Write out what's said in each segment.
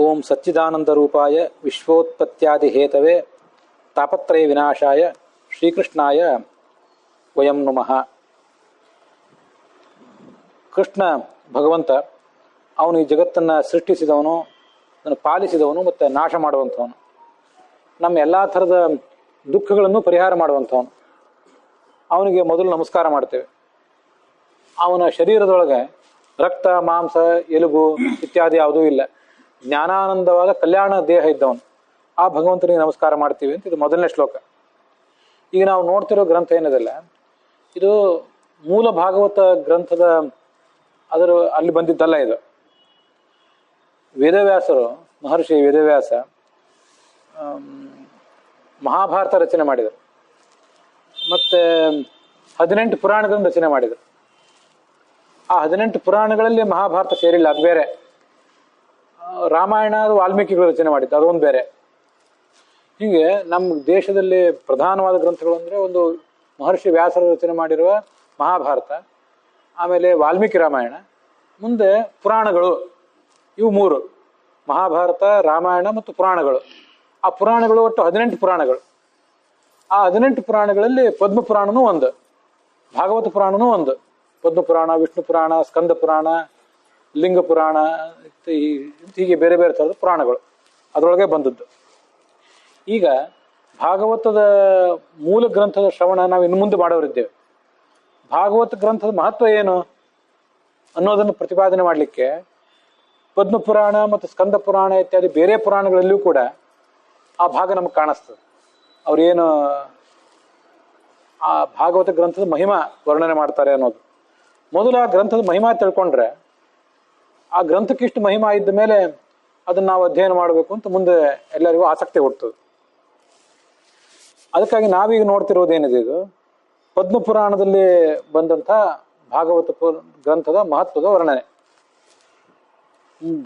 ಓಂ ಸಚ್ಚಿದಾನಂದ ರೂಪಾಯ ವಿಶ್ವೋತ್ಪತ್ಯಾದಿ ಹೇತವೇ ತಾಪತ್ರಯ ವಿನಾಶಾಯ ಶ್ರೀಕೃಷ್ಣಾಯ ವಯಂ ನಮಃ. ಕೃಷ್ಣ ಭಗವಂತ ಅವನು ಈ ಜಗತ್ತನ್ನು ಸೃಷ್ಟಿಸಿದವನು, ಅದನ್ನು ಪಾಲಿಸಿದವನು ಮತ್ತು ನಾಶ ಮಾಡುವಂಥವನು. ನಮ್ಮ ಎಲ್ಲ ಥರದ ದುಃಖಗಳನ್ನು ಪರಿಹಾರ ಮಾಡುವಂಥವನು. ಅವನಿಗೆ ಮೊದಲು ನಮಸ್ಕಾರ ಮಾಡ್ತೇವೆ. ಅವನ ಶರೀರದೊಳಗೆ ರಕ್ತ, ಮಾಂಸ, ಎಲುಬು ಇತ್ಯಾದಿ ಯಾವುದೂ ಇಲ್ಲ. ಜ್ಞಾನಾನಂದವಾದ ಕಲ್ಯಾಣ ದೇಹ ಇದ್ದವನು. ಆ ಭಗವಂತನಿಗೆ ನಮಸ್ಕಾರ ಮಾಡ್ತೀವಿ ಅಂತ ಇದು ಮೊದಲನೇ ಶ್ಲೋಕ. ಈಗ ನಾವು ನೋಡ್ತಿರೋ ಗ್ರಂಥ ಏನಿದೆಲ್ಲ, ಇದು ಮೂಲ ಭಾಗವತ ಗ್ರಂಥದ ಅಲ್ಲಿ ಬಂದಿದ್ದಲ್ಲ. ಇದು ವೇದವ್ಯಾಸರು, ಮಹರ್ಷಿ ವೇದವ್ಯಾಸ ಮಹಾಭಾರತ ರಚನೆ ಮಾಡಿದರು. ಮತ್ತು 18 ಪುರಾಣಗಳನ್ನು ರಚನೆ ಮಾಡಿದರು. ಆ 18 ಪುರಾಣಗಳಲ್ಲಿ ಮಹಾಭಾರತ ಸೇರಿಲ್ಲ, ಅದು ಬೇರೆ. ರಾಮಾಯಣ ವಾಲ್ಮೀಕಿಗಳು ರಚನೆ ಮಾಡಿದ್ದು, ಅದೊಂದು ಬೇರೆ. ಹೀಗೆ ನಮ್ಮ ದೇಶದಲ್ಲಿ ಪ್ರಧಾನವಾದ ಗ್ರಂಥಗಳು ಅಂದರೆ ಒಂದು ಮಹರ್ಷಿ ವ್ಯಾಸರು ರಚನೆ ಮಾಡಿರುವ ಮಹಾಭಾರತ, ಆಮೇಲೆ ವಾಲ್ಮೀಕಿ ರಾಮಾಯಣ, ಮುಂದೆ ಪುರಾಣಗಳು. ಇವು 3: ಮಹಾಭಾರತ, ರಾಮಾಯಣ ಮತ್ತು ಪುರಾಣಗಳು. ಆ ಪುರಾಣಗಳು ಒಟ್ಟು 18 ಪುರಾಣಗಳು. ಆ 18 ಪುರಾಣಗಳಲ್ಲಿ ಪದ್ಮ ಪುರಾಣನೂ ಒಂದು, ಭಾಗವತ ಪುರಾಣನೂ ಒಂದು. ಪದ್ಮ ಪುರಾಣ, ವಿಷ್ಣು ಪುರಾಣ, ಸ್ಕಂದ ಪುರಾಣ, ಲಿಂಗ ಪುರಾಣ, ಹೀಗೆ ಬೇರೆ ಬೇರೆ ಥರದ ಪುರಾಣಗಳು ಅದರೊಳಗೆ ಬಂದದ್ದು. ಈಗ ಭಾಗವತದ ಮೂಲ ಗ್ರಂಥದ ಶ್ರವಣ ನಾವು ಇನ್ನು ಮುಂದೆ ಮಾಡೋರಿದ್ದೇವೆ. ಭಾಗವತ ಗ್ರಂಥದ ಮಹತ್ವ ಏನು ಅನ್ನೋದನ್ನು ಪ್ರತಿಪಾದನೆ ಮಾಡಲಿಕ್ಕೆ ಪದ್ಮ ಪುರಾಣ ಮತ್ತು ಸ್ಕಂದ ಪುರಾಣ ಇತ್ಯಾದಿ ಬೇರೆ ಪುರಾಣಗಳಲ್ಲಿಯೂ ಕೂಡ ಆ ಭಾಗ ನಮಗೆ ಕಾಣಿಸ್ತದೆ. ಅವ್ರೇನು ಆ ಭಾಗವತ ಗ್ರಂಥದ ಮಹಿಮಾ ವರ್ಣನೆ ಮಾಡ್ತಾರೆ ಅನ್ನೋದು. ಮೊದಲು ಆ ಗ್ರಂಥದ ಮಹಿಮಾ ತಿಳ್ಕೊಂಡ್ರೆ, ಆ ಗ್ರಂಥಕ್ಕಿಷ್ಟು ಮಹಿಮಾ ಇದ್ದ ಮೇಲೆ ಅದನ್ನು ನಾವು ಅಧ್ಯಯನ ಮಾಡಬೇಕು ಅಂತ ಮುಂದೆ ಎಲ್ಲರಿಗೂ ಆಸಕ್ತಿ ಹುಡ್ತದೆ. ಅದಕ್ಕಾಗಿ ನಾವೀಗ ನೋಡ್ತಿರೋದೇನಿದೆ, ಇದು ಪದ್ಮ ಪುರಾಣದಲ್ಲಿ ಬಂದಂಥ ಭಾಗವತ ಗ್ರಂಥದ ಮಹತ್ವದ ವರ್ಣನೆ.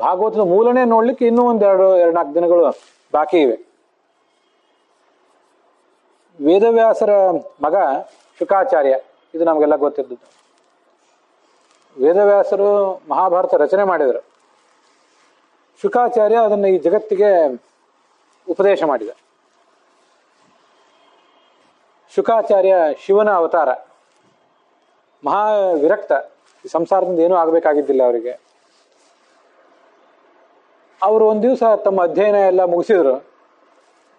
ಭಾಗವತದ ಮೂಲನೇ ನೋಡ್ಲಿಕ್ಕೆ ಇನ್ನೂ ಒಂದು 2-4 ದಿನಗಳು ಬಾಕಿ ಇವೆ. ವೇದವ್ಯಾಸರ ಮಗ ಶುಕಾಚಾರ್ಯ, ಇದು ನಮಗೆಲ್ಲ ಗೊತ್ತಿದ್ದದ್ದು. ವೇದವ್ಯಾಸರು ಮಹಾಭಾರತ ರಚನೆ ಮಾಡಿದರು. ಶುಕಾಚಾರ್ಯ ಅದನ್ನು ಈ ಜಗತ್ತಿಗೆ ಉಪದೇಶ ಮಾಡಿದ. ಶುಕಾಚಾರ್ಯ ಶಿವನ ಅವತಾರ, ಮಹಾ ವಿರಕ್ತ. ಈ ಸಂಸಾರದಿಂದ ಏನೂ ಆಗಬೇಕಾಗಿದ್ದಿಲ್ಲ ಅವರಿಗೆ. ಅವರು ಒಂದು ದಿವಸ ತಮ್ಮ ಅಧ್ಯಯನ ಎಲ್ಲ ಮುಗಿಸಿದ್ರು.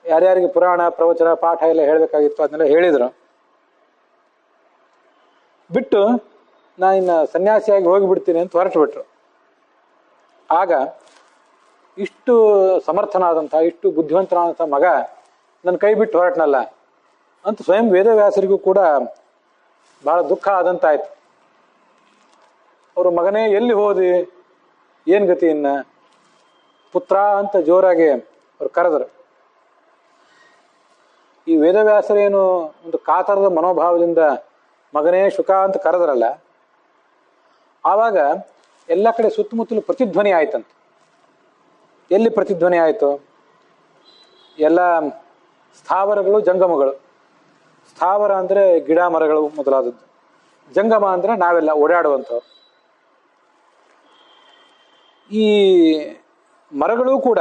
ಯಾರ್ಯಾರಿಗೆ ಪುರಾಣ, ಪ್ರವಚನ, ಪಾಠ ಎಲ್ಲ ಹೇಳಬೇಕಾಗಿತ್ತು ಅದನ್ನೆಲ್ಲ ಹೇಳಿದರು. ಬಿಟ್ಟು ನಾನು ಸನ್ಯಾಸಿಯಾಗಿ ಹೋಗಿಬಿಡ್ತೀನಿ ಅಂತ ಹೊರಟುಬಿಟ್ರು. ಆಗ ಇಷ್ಟು ಸಮರ್ಥನಾದಂಥ, ಇಷ್ಟು ಬುದ್ಧಿವಂತನಾದಂಥ ಮಗ ನನ್ನ ಕೈ ಬಿಟ್ಟು ಹೊರಟನಲ್ಲ ಅಂತ ಸ್ವಯಂ ವೇದವ್ಯಾಸರಿಗೂ ಕೂಡ ಬಹಳ ದುಃಖ ಆದಂತಾಯ್ತು. ಅವರು ಮಗನೇ ಎಲ್ಲಿ ಹೋದಿ, ಏನು ಗತಿ ಇನ್ನ, ಪುತ್ರ ಅಂತ ಜೋರಾಗಿ ಅವ್ರು ಕರೆದರು. ಈ ವೇದವ್ಯಾಸರೇನು ಒಂದು ಕಾತರದ ಮನೋಭಾವದಿಂದ ಮಗನೇ ಶುಕ ಅಂತ ಕರೆದ್ರಲ್ಲ, ಆವಾಗ ಎಲ್ಲ ಕಡೆ ಸುತ್ತಮುತ್ತಲು ಪ್ರತಿಧ್ವನಿ ಆಯ್ತಂತ. ಎಲ್ಲಿ ಪ್ರತಿಧ್ವನಿ ಆಯಿತು? ಎಲ್ಲ ಸ್ಥಾವರಗಳು, ಜಂಗಮಗಳು. ಸ್ಥಾವರ ಅಂದರೆ ಗಿಡ ಮರಗಳು ಮೊದಲಾದದ್ದು, ಜಂಗಮ ಅಂದರೆ ನಾವೆಲ್ಲ ಓಡಾಡುವಂಥವ್ರು. ಈ ಮರಗಳು ಕೂಡ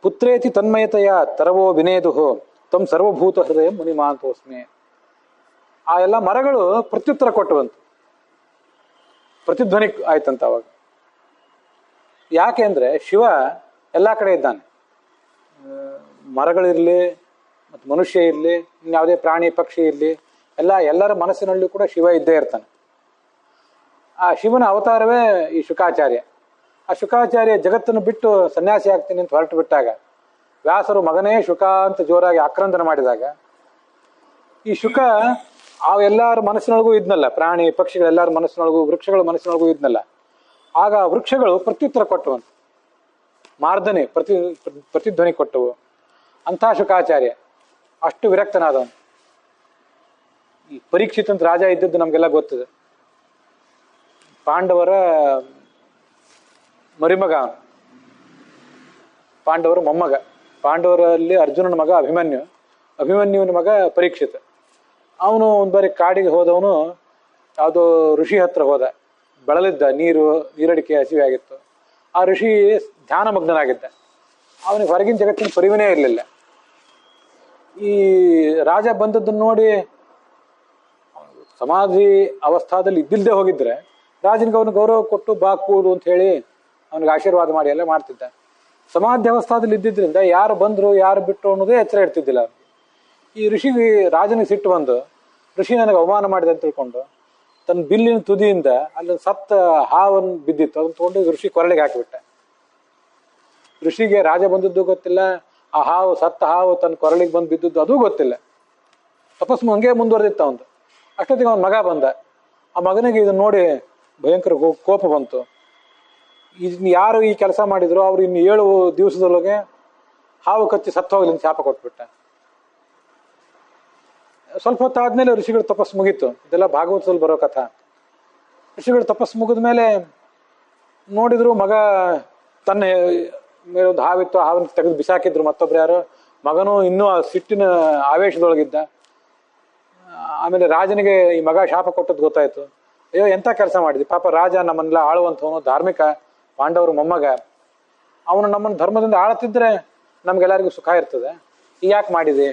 ಪುತ್ರೇತಿ ತನ್ಮಯತೆಯ ತರವೋ ವಿನೇದುಹೋ ತಮ್ಮ ಸರ್ವಭೂತ ಹೃದಯ ಮುನಿಮಾಂತೋಸ್ಮೆ. ಆ ಎಲ್ಲ ಮರಗಳು ಪ್ರತ್ಯುತ್ತರ ಕೊಟ್ಟವಂತ, ಪ್ರತಿಧ್ವನಿ ಆಯ್ತಂತ ಅವಾಗ. ಯಾಕೆ ಅಂದರೆ ಶಿವ ಎಲ್ಲ ಕಡೆ ಇದ್ದಾನೆ. ಮರಗಳಿರಲಿ ಮತ್ತು ಮನುಷ್ಯ ಇರಲಿ, ಇನ್ಯಾವುದೇ ಪ್ರಾಣಿ ಪಕ್ಷಿ ಇರಲಿ, ಎಲ್ಲರ ಮನಸ್ಸಿನಲ್ಲೂ ಕೂಡ ಶಿವ ಇದ್ದೇ ಇರ್ತಾನೆ. ಆ ಶಿವನ ಅವತಾರವೇ ಈ ಶುಕಾಚಾರ್ಯ. ಆ ಶುಕಾಚಾರ್ಯ ಜಗತ್ತನ್ನು ಬಿಟ್ಟು ಸನ್ಯಾಸಿ ಆಗ್ತೀನಿ ಅಂತ ಹೊರಟು ಬಿಟ್ಟಾಗ, ವ್ಯಾಸರು ಮಗನೇ ಶುಕ ಅಂತ ಜೋರಾಗಿ ಆಕ್ರಂದನ ಮಾಡಿದಾಗ, ಈ ಶುಕ ಅವೆಲ್ಲರ ಮನಸ್ಸಿನೊಳಗೂ ಇದ್ನಲ್ಲ, ಪ್ರಾಣಿ ಪಕ್ಷಿಗಳೆಲ್ಲರ ಮನಸ್ಸಿನೊಳಗೂ, ವೃಕ್ಷಗಳ ಮನಸ್ಸಿನೊಳಗೂ ಇದ್ನಲ್ಲ. ಆಗ ವೃಕ್ಷಗಳು ಪ್ರತ್ಯುತ್ತರ ಕೊಟ್ಟವಂತ, ಮಾರ್ಧನೆ ಪ್ರತಿಧ್ವನಿ ಕೊಟ್ಟವು. ಅಂಥ ಶುಕಾಚಾರ್ಯ ಅಷ್ಟು ವಿರಕ್ತನಾದವನು. ಈ ಪರೀಕ್ಷಿತ್ ಅಂತ ರಾಜ ಇದ್ದದ್ದು ನಮಗೆಲ್ಲ ಗೊತ್ತಿದೆ. ಪಾಂಡವರ ಮರಿಮಗ, ಪಾಂಡವರ ಮೊಮ್ಮಗ. ಪಾಂಡವರಲ್ಲಿ ಅರ್ಜುನನ ಮಗ ಅಭಿಮನ್ಯು, ಅಭಿಮನ್ಯುವಿನ ಮಗ ಪರೀಕ್ಷಿತ್. ಅವನು ಒಂದು ಬಾರಿ ಕಾಡಿಗೆ ಹೋದವನು ಯಾವುದೋ ಋಷಿ ಹತ್ರ ಹೋದ. ಬಳಲಿದ್ದ, ನೀರಡಿಕೆ ಹಸಿವೆ ಆಗಿತ್ತು. ಆ ಋಷಿ ಧ್ಯಾನ ಮಗ್ನನಾಗಿದ್ದ. ಅವನಿಗೆ ಹೊರಗಿನ ಜಗತ್ತಿನ ಪರಿವೇ ಇರಲಿಲ್ಲ. ಈ ರಾಜ ಬಂದದ್ದನ್ನು ನೋಡಿ ಸಮಾಧಿ ಅವಸ್ಥಾದಲ್ಲಿ ಇದ್ದಿಲ್ಲದೆ ಹೋಗಿದ್ರೆ ರಾಜನಿಗೆ ಅವನು ಗೌರವ ಕೊಟ್ಟು ಬಾ ಕೂಡು ಅಂತ ಹೇಳಿ ಅವನಿಗೆ ಆಶೀರ್ವಾದ ಮಾಡಿ ಎಲ್ಲ ಮಾಡ್ತಿದ್ದ. ಸಮಾಧಿ ಅವಸ್ಥಾದಲ್ಲಿ ಇದ್ದಿದ್ರಿಂದ ಯಾರು ಬಂದ್ರು ಯಾರು ಬಿಟ್ಟರು ಅನ್ನೋದೇ ಎಚ್ಚರ ಇಡ್ತಿದ್ದಿಲ್ಲ ಅವನಿಗೆ. ಈ ಋಷಿಗೆ ರಾಜನಿಗೆ ಸಿಟ್ಟು ಬಂದು ಋಷಿ ನನಗೆ ಅವಮಾನ ಮಾಡಿದೆ ಅಂತ ತಿಳ್ಕೊಂಡು ತನ್ನ ಬಿಲ್ಲಿನ ತುದಿಯಿಂದ ಅಲ್ಲಿ ಸತ್ತ ಹಾವನ್ನು ಬಿದ್ದಿತ್ತು, ಅದನ್ನು ತಗೊಂಡು ಋಷಿ ಕೊರಳಿಗೆ ಹಾಕಿಬಿಟ್ಟ. ಋಷಿಗೆ ರಾಜ ಬಂದದ್ದು ಗೊತ್ತಿಲ್ಲ, ಆ ಹಾವು ಸತ್ತ ಹಾವು ತನ್ನ ಕೊರಳಿಗೆ ಬಂದು ಬಿದ್ದದ್ದು ಅದೂ ಗೊತ್ತಿಲ್ಲ. ತಪಸ್ಸು ಹಂಗೆ ಮುಂದುವರೆದಿತ್ತು ಅವನು. ಅಷ್ಟೊತ್ತಿಗೆ ಅವನ ಮಗ ಬಂದ. ಆ ಮಗನಿಗೆ ಇದನ್ನ ನೋಡಿ ಭಯಂಕರ ಕೋಪ ಬಂತು. ಇದನ್ನ ಯಾರು ಈ ಕೆಲಸ ಮಾಡಿದ್ರು ಅವ್ರು ಇನ್ನು 7 ದಿವಸದೊಳಗೆ ಹಾವು ಕಚ್ಚಿ ಸತ್ತು ಹೋಗ್ಲಿ ಅಂತ ಶಾಪ ಕೊಟ್ಬಿಟ್ಟ. ಸ್ವಲ್ಪ ಹೊತ್ತಾದ್ಮೇಲೆ ಋಷಿಗಳ ತಪಸ್ಸು ಮುಗೀತು. ಇದೆಲ್ಲ ಭಾಗವತದಲ್ಲಿ ಬರೋ ಕಥಾ. ಋಷಿಗಳ ತಪಸ್ಸು ಮುಗಿದ ಮೇಲೆ ನೋಡಿದ್ರು ಮಗ ತನ್ನ ಮೇಲೆ ಒಂದು ಹಾವಿತ್ತು, ಹಾವನ್ನು ತೆಗೆದು ಬಿಸಾಕಿದ್ರು ಮತ್ತೊಬ್ರು ಯಾರು. ಮಗನು ಇನ್ನೂ ಆ ಸಿಟ್ಟಿನ ಆವೇಶದೊಳಗಿದ್ದ. ಆಮೇಲೆ ರಾಜನಿಗೆ ಈ ಮಗ ಶಾಪ ಕೊಟ್ಟದ್ದು ಗೊತ್ತಾಯ್ತು. ಅಯ್ಯೋ ಎಂಥ ಕೆಲಸ ಮಾಡಿದ್ವಿ, ಪಾಪ ರಾಜ ನಮ್ಮನ್ನೆಲ್ಲ ಆಳುವಂಥವನು, ಧಾರ್ಮಿಕ, ಪಾಂಡವರು ಮೊಮ್ಮಗ, ಅವನು ನಮ್ಮನ್ನು ಧರ್ಮದಿಂದ ಆಳ್ತಿದ್ರೆ ನಮ್ಗೆಲ್ಲರಿಗೂ ಸುಖ ಇರ್ತದೆ, ಈಗ ಯಾಕೆ ಮಾಡಿದೆ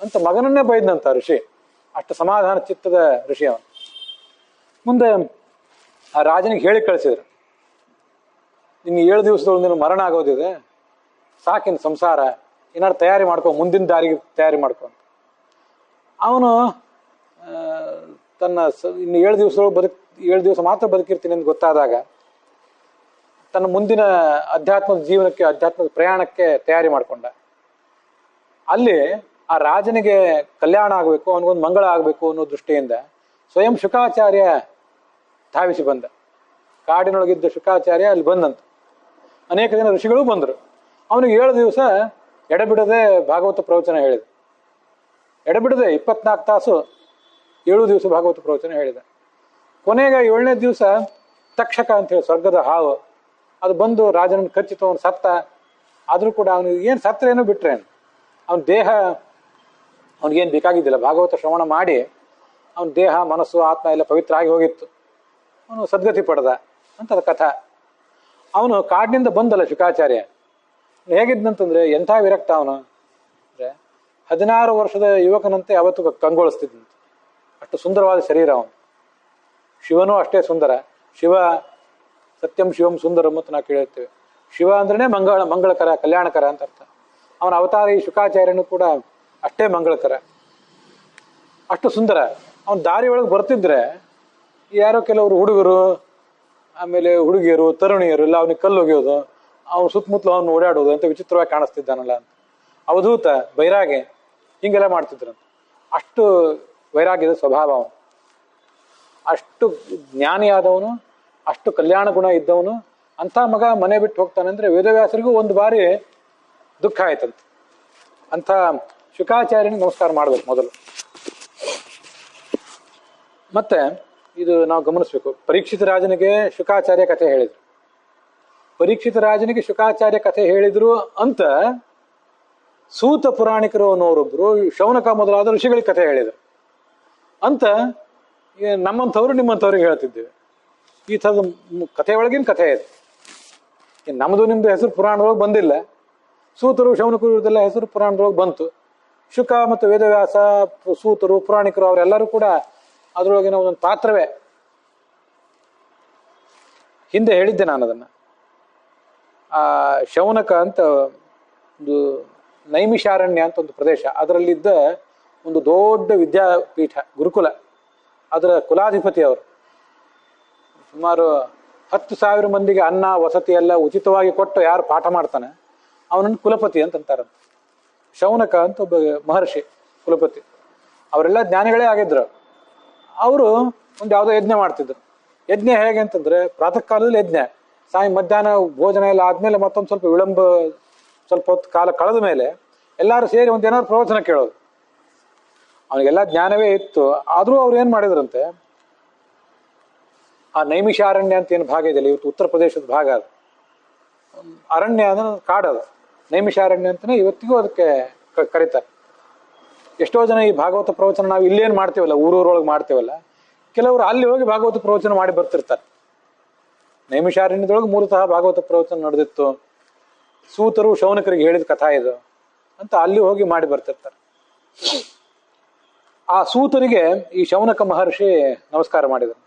ಅಂತ ಮಗನನ್ನೇ ಬೈದ್ನಂತ ಋಷಿ. ಅಷ್ಟು ಸಮಾಧಾನ ಚಿತ್ತದ ಋಷಿ ಅವನು. ಮುಂದೆ ಆ ರಾಜನಿಗೆ ಹೇಳಿ ಕಳಿಸಿದ್ರು, ಇನ್ನು 7 ದಿವಸದೊಳಗೆ ನೀನು ಮರಣ ಆಗೋದಿದೆ, ಸಾಕಿನ ಸಂಸಾರ ಏನಾದ್ರು ತಯಾರಿ ಮಾಡ್ಕೊ, ಮುಂದಿನ ದಾರಿಗೆ ತಯಾರಿ ಮಾಡ್ಕೊ. ಅವನು ತನ್ನ ಇನ್ನು 7 ದಿವಸದೊಳಗೆ 7 ದಿವಸ ಮಾತ್ರ ಬದುಕಿರ್ತೀನಿ ಅಂತ ಗೊತ್ತಾದಾಗ ತನ್ನ ಮುಂದಿನ ಅಧ್ಯಾತ್ಮದ ಜೀವನಕ್ಕೆ, ಅಧ್ಯಾತ್ಮದ ಪ್ರಯಾಣಕ್ಕೆ ತಯಾರಿ ಮಾಡ್ಕೊಂಡ. ಅಲ್ಲಿ ಆ ರಾಜನಿಗೆ ಕಲ್ಯಾಣ ಆಗಬೇಕು, ಅವನಿಗೊಂದು ಮಂಗಳ ಆಗಬೇಕು ಅನ್ನೋ ದೃಷ್ಟಿಯಿಂದ ಸ್ವಯಂ ಶುಕಾಚಾರ್ಯ ಧಾವಿಸಿ ಬಂದ. ಕಾಡಿನೊಳಗಿದ್ದ ಶುಕಾಚಾರ್ಯ ಅಲ್ಲಿ ಬಂದಂತ. ಅನೇಕ ಜನ ಋಷಿಗಳು ಬಂದರು. ಅವನಿಗೆ 7 ದಿವಸ ಎಡೆಬಿಡದೆ ಭಾಗವತ ಪ್ರವಚನ ಹೇಳಿದ. ಎಡೆಬಿಡದೆ 24 ತಾಸು 7 ದಿವಸ ಭಾಗವತ ಪ್ರವಚನ ಹೇಳಿದ. ಕೊನೆಗೆ 7ನೇ ದಿವಸ ತಕ್ಷಕ ಅಂತ ಹೇಳಿ ಸ್ವರ್ಗದ ಹಾವು ಅದು ಬಂದು ರಾಜನನ್ನು ಕಚ್ಚಿತು. ಅವನು ಸತ್ತ. ಆದರೂ ಕೂಡ ಅವನಿಗೆ ಏನು ಸತ್ತರೇನೋ ಬಿಟ್ರೇನು, ಅವನ ದೇಹ ಅವನಿಗೇನು ಬೇಕಾಗಿದ್ದಿಲ್ಲ. ಭಾಗವತ ಶ್ರವಣ ಮಾಡಿ ಅವನ ದೇಹ, ಮನಸ್ಸು, ಆತ್ಮ ಎಲ್ಲ ಪವಿತ್ರ ಆಗಿ ಹೋಗಿತ್ತು. ಅವನು ಸದ್ಗತಿ ಪಡೆದ ಅಂತ ಅದು ಕಥಾ. ಅವನು ಕಾಡಿನಿಂದ ಬಂದಲ್ಲ ಶುಕಾಚಾರ್ಯ, ಹೇಗಿದ್ದಂತಂದ್ರೆ ಎಂಥ ವಿರಕ್ತ ಅವನು ಅಂದರೆ 16 ವರ್ಷದ ಯುವಕನಂತೆ ಯಾವತ್ತೂ ಕಂಗೊಳಿಸ್ತಿದ್ದಂತೆ. ಅಷ್ಟು ಸುಂದರವಾದ ಶರೀರ ಅವನು. ಶಿವನೂ ಅಷ್ಟೇ ಸುಂದರ. ಶಿವ ಸತ್ಯಂ ಶಿವಂ ಸುಂದರಂ ಅಂತ ನಾವು ಕೇಳಿರ್ತೇವೆ. ಶಿವ ಅಂದ್ರೇ ಮಂಗಳಕರ, ಕಲ್ಯಾಣಕರ ಅಂತ ಅರ್ಥ. ಅವನ ಅವತಾರ ಈ ಶುಕಾಚಾರ್ಯನು ಕೂಡ ಅಷ್ಟೇ ಮಂಗಳಕರ, ಅಷ್ಟು ಸುಂದರ. ಅವನ ದಾರಿ ಒಳಗೆ ಬರ್ತಿದ್ರೆ ಯಾರೋ ಕೆಲವರು ಹುಡುಗರು, ಆಮೇಲೆ ಹುಡುಗಿಯರು, ತರುಣಿಯರು ಎಲ್ಲ ಅವನಿಗೆ ಕಲ್ಲೊಗೆಯೋದು, ಅವನು ಸುತ್ತಮುತ್ತಲು ಅವನು ಓಡಾಡೋದು ಅಂತ ವಿಚಿತ್ರವಾಗಿ ಕಾಣಿಸ್ತಿದ್ದಾನಲ್ಲ ಅಂತ. ಅವಧೂತ, ಬೈರಾಗಿ ಹಿಂಗೆಲ್ಲ ಮಾಡ್ತಿದ್ರಂತ. ಅಷ್ಟು ವೈರಾಗ್ಯದ ಸ್ವಭಾವ ಅವನು. ಅಷ್ಟು ಜ್ಞಾನಿಯಾದವನು, ಅಷ್ಟು ಕಲ್ಯಾಣ ಗುಣ ಇದ್ದವನು. ಅಂಥ ಮಗ ಮನೆ ಬಿಟ್ಟು ಹೋಗ್ತಾನೆ ಅಂದರೆ ವೇದವ್ಯಾಸರಿಗೂ ಒಂದು ಬಾರಿ ದುಃಖ ಆಯ್ತಂತೆ. ಅಂಥ ಶುಕಾಚಾರ್ಯನಿಗೆ ನಮಸ್ಕಾರ ಮಾಡ್ಬೇಕು ಮೊದಲು. ಮತ್ತೆ ಇದು ನಾವು ಗಮನಿಸ್ಬೇಕು, ಪರೀಕ್ಷಿತ ರಾಜನಿಗೆ ಶುಕಾಚಾರ್ಯ ಕಥೆ ಹೇಳಿದ್ರು. ಪರೀಕ್ಷಿತ ರಾಜನಿಗೆ ಶುಕಾಚಾರ್ಯ ಕಥೆ ಹೇಳಿದ್ರು ಅಂತ ಸೂತ ಪುರಾಣಿಕರು ಅನ್ನೋರೊಬ್ರು ಶೌನಕ ಮೊದಲಾದ ಋಷಿಗಳಿಗೆ ಕಥೆ ಹೇಳಿದ್ರು ಅಂತ ನಮ್ಮಂಥವ್ರು ನಿಮ್ಮಂಥವ್ರಿಗೆ ಹೇಳ್ತಿದ್ದೇವೆ. ಈ ಥರದ ಕಥೆ ಒಳಗಿನ ಕಥೆ ಇದೆ. ನಮ್ಮದು ನಿಮ್ದು ಹೆಸರು ಪುರಾಣದೊಳಗೆ ಬಂದಿಲ್ಲ. ಸೂತರು, ಶೌನಕರು ಇದೆಲ್ಲ ಹೆಸರು ಪುರಾಣದೊಳಗೆ ಬಂತು. ಶುಕ ಮತ್ತು ವೇದವ್ಯಾಸ, ಸೂತರು, ಪುರಾಣಿಕರು ಅವರೆಲ್ಲರೂ ಕೂಡ ಅದರೊಳಗಿನ ಒಂದೊಂದು ಪಾತ್ರವೇ. ಹಿಂದೆ ಹೇಳಿದ್ದೆ ನಾನು ಅದನ್ನು. ಆ ಶೌನಕ ಅಂತ ಒಂದು ನೈಮಿಷಾರಣ್ಯ ಅಂತ ಒಂದು ಪ್ರದೇಶ, ಅದರಲ್ಲಿದ್ದ ಒಂದು ದೊಡ್ಡ ವಿದ್ಯಾಪೀಠ, ಗುರುಕುಲ. ಅದರ ಕುಲಾಧಿಪತಿ ಅವರು. ಸುಮಾರು 10,000 ಮಂದಿಗೆ ಅನ್ನ ವಸತಿ ಎಲ್ಲ ಉಚಿತವಾಗಿ ಕೊಟ್ಟು ಯಾರು ಪಾಠ ಮಾಡ್ತಾನೆ ಅವನನ್ನು ಕುಲಪತಿ ಅಂತಂತಾರಂತ. ಶೌನಕ ಅಂತ ಒಬ್ಬ ಮಹರ್ಷಿ ಕುಲಪತಿ. ಅವರೆಲ್ಲ ಜ್ಞಾನಿಗಳೇ ಆಗಿದ್ರು. ಅವರು ಒಂದು ಯಾವುದೋ ಯಜ್ಞ ಮಾಡ್ತಿದ್ರು. ಯಜ್ಞ ಹೇಗೆ ಅಂತಂದ್ರೆ ಪ್ರಾತಃ ಕಾಲದಲ್ಲಿ ಯಜ್ಞ, ಮಧ್ಯಾಹ್ನ ಭೋಜನ ಎಲ್ಲ ಆದ್ಮೇಲೆ ಮತ್ತೊಂದು ಸ್ವಲ್ಪ ಹೊತ್ತು ಕಾಲ ಕಳೆದ ಮೇಲೆ ಎಲ್ಲರೂ ಸೇರಿ ಒಂದು ಏನಾದ್ರು ಪ್ರವಚನ ಕೇಳೋದು. ಅವನಿಗೆಲ್ಲ ಜ್ಞಾನವೇ ಇತ್ತು. ಆದರೂ ಅವ್ರು ಏನು ಮಾಡಿದ್ರಂತೆ, ಆ ನೈಮಿಷಾರಣ್ಯ ಅಂತ ಏನು ಭಾಗ ಇದೆಯಲ್ಲ, ಇವತ್ತು ಉತ್ತರ ಪ್ರದೇಶದ ಭಾಗ, ಅದು ಅರಣ್ಯ ಅಂದ್ರೆ ಕಾಡದು. ನೈಮಿಷಾರಣ್ಯ ಅಂತಲೇ ಇವತ್ತಿಗೂ ಅದಕ್ಕೆ ಕರೀತಾರೆ. ಎಷ್ಟೋ ಜನ ಈ ಭಾಗವತ ಪ್ರವಚನ ನಾವು ಇಲ್ಲೇನು ಮಾಡ್ತೇವಲ್ಲ, ಊರೂರೊಳಗೆ ಮಾಡ್ತೇವಲ್ಲ, ಕೆಲವರು ಅಲ್ಲಿ ಹೋಗಿ ಭಾಗವತ ಪ್ರವಚನ ಮಾಡಿ ಬರ್ತಿರ್ತಾರೆ. ನೈಮಿಷಾರಣ್ಯದೊಳಗೆ ಮೂಲತಃ ಭಾಗವತ ಪ್ರವಚನ ನಡೆದಿತ್ತು. ಸೂತರು ಶೌನಕರಿಗೆ ಹೇಳಿದ ಕಥಾ ಇದು ಅಂತ ಅಲ್ಲಿ ಹೋಗಿ ಮಾಡಿ ಬರ್ತಿರ್ತಾರೆ. ಆ ಸೂತರಿಗೆ ಈ ಶೌನಕ ಮಹರ್ಷಿ ನಮಸ್ಕಾರ ಮಾಡಿದರು.